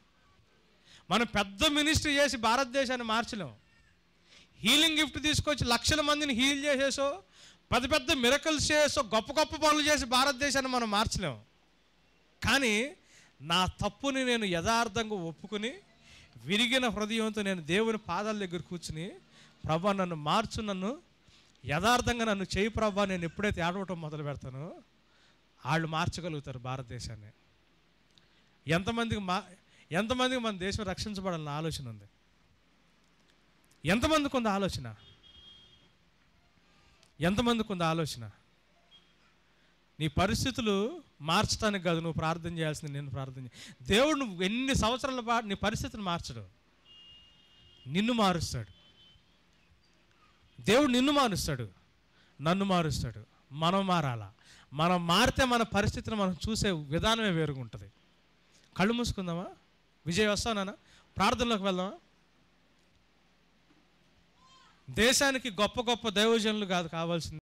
మనం పెద్ద మినిస్ట్రీ చేసి భారతదేశాన్ని మార్చలేం. హీలింగ్ గిఫ్ట్ తీసుకొచ్చి లక్షల మందిని హీల్ చేసేసో, పెద్ద పెద్ద మిరకల్స్ చేసో, గొప్ప గొప్ప పనులు చేసి భారతదేశాన్ని మనం మార్చలేం. కానీ నా తప్పుని నేను యథార్థంగా ఒప్పుకుని విరిగిన హృదయంతో నేను దేవుని పాదాల దగ్గర కూర్చుని ప్రభా నన్ను మార్చు, నన్ను యథార్థంగా నన్ను చేయి ప్రభా, నేను ఎప్పుడైతే ఏడవటం మొదలు పెడతానో వాళ్ళు మార్చగలుగుతారు భారతదేశాన్ని. ఎంతమందికి మన దేశం రక్షించబడాలన్న ఆలోచన ఉంది? ఎంతమందికి ఉంది ఆలోచన? ఎంతమందికి ఉంది ఆలోచన? నీ పరిస్థితులు మార్చడానికి కాదు నువ్వు ప్రార్థన చేయాల్సింది, నేను ప్రార్థన దేవుడు నువ్వు ఎన్ని సంవత్సరాల పాటు నీ పరిస్థితిని మార్చడు, నిన్ను మారుస్తాడు. దేవుడు నిన్ను మారుస్తాడు, నన్ను మారుస్తాడు. మనం మారాలా. మనం మారితే మన పరిస్థితిని మనం చూసే విధానమే వేరుగా ఉంటుంది. కళ్ళు మూసుకుందామా? విజయ్ వస్తానా? ప్రార్థనలోకి వెళ్దామా? దేశానికి గొప్ప గొప్ప దైవజనులు కాదు కావాల్సింది.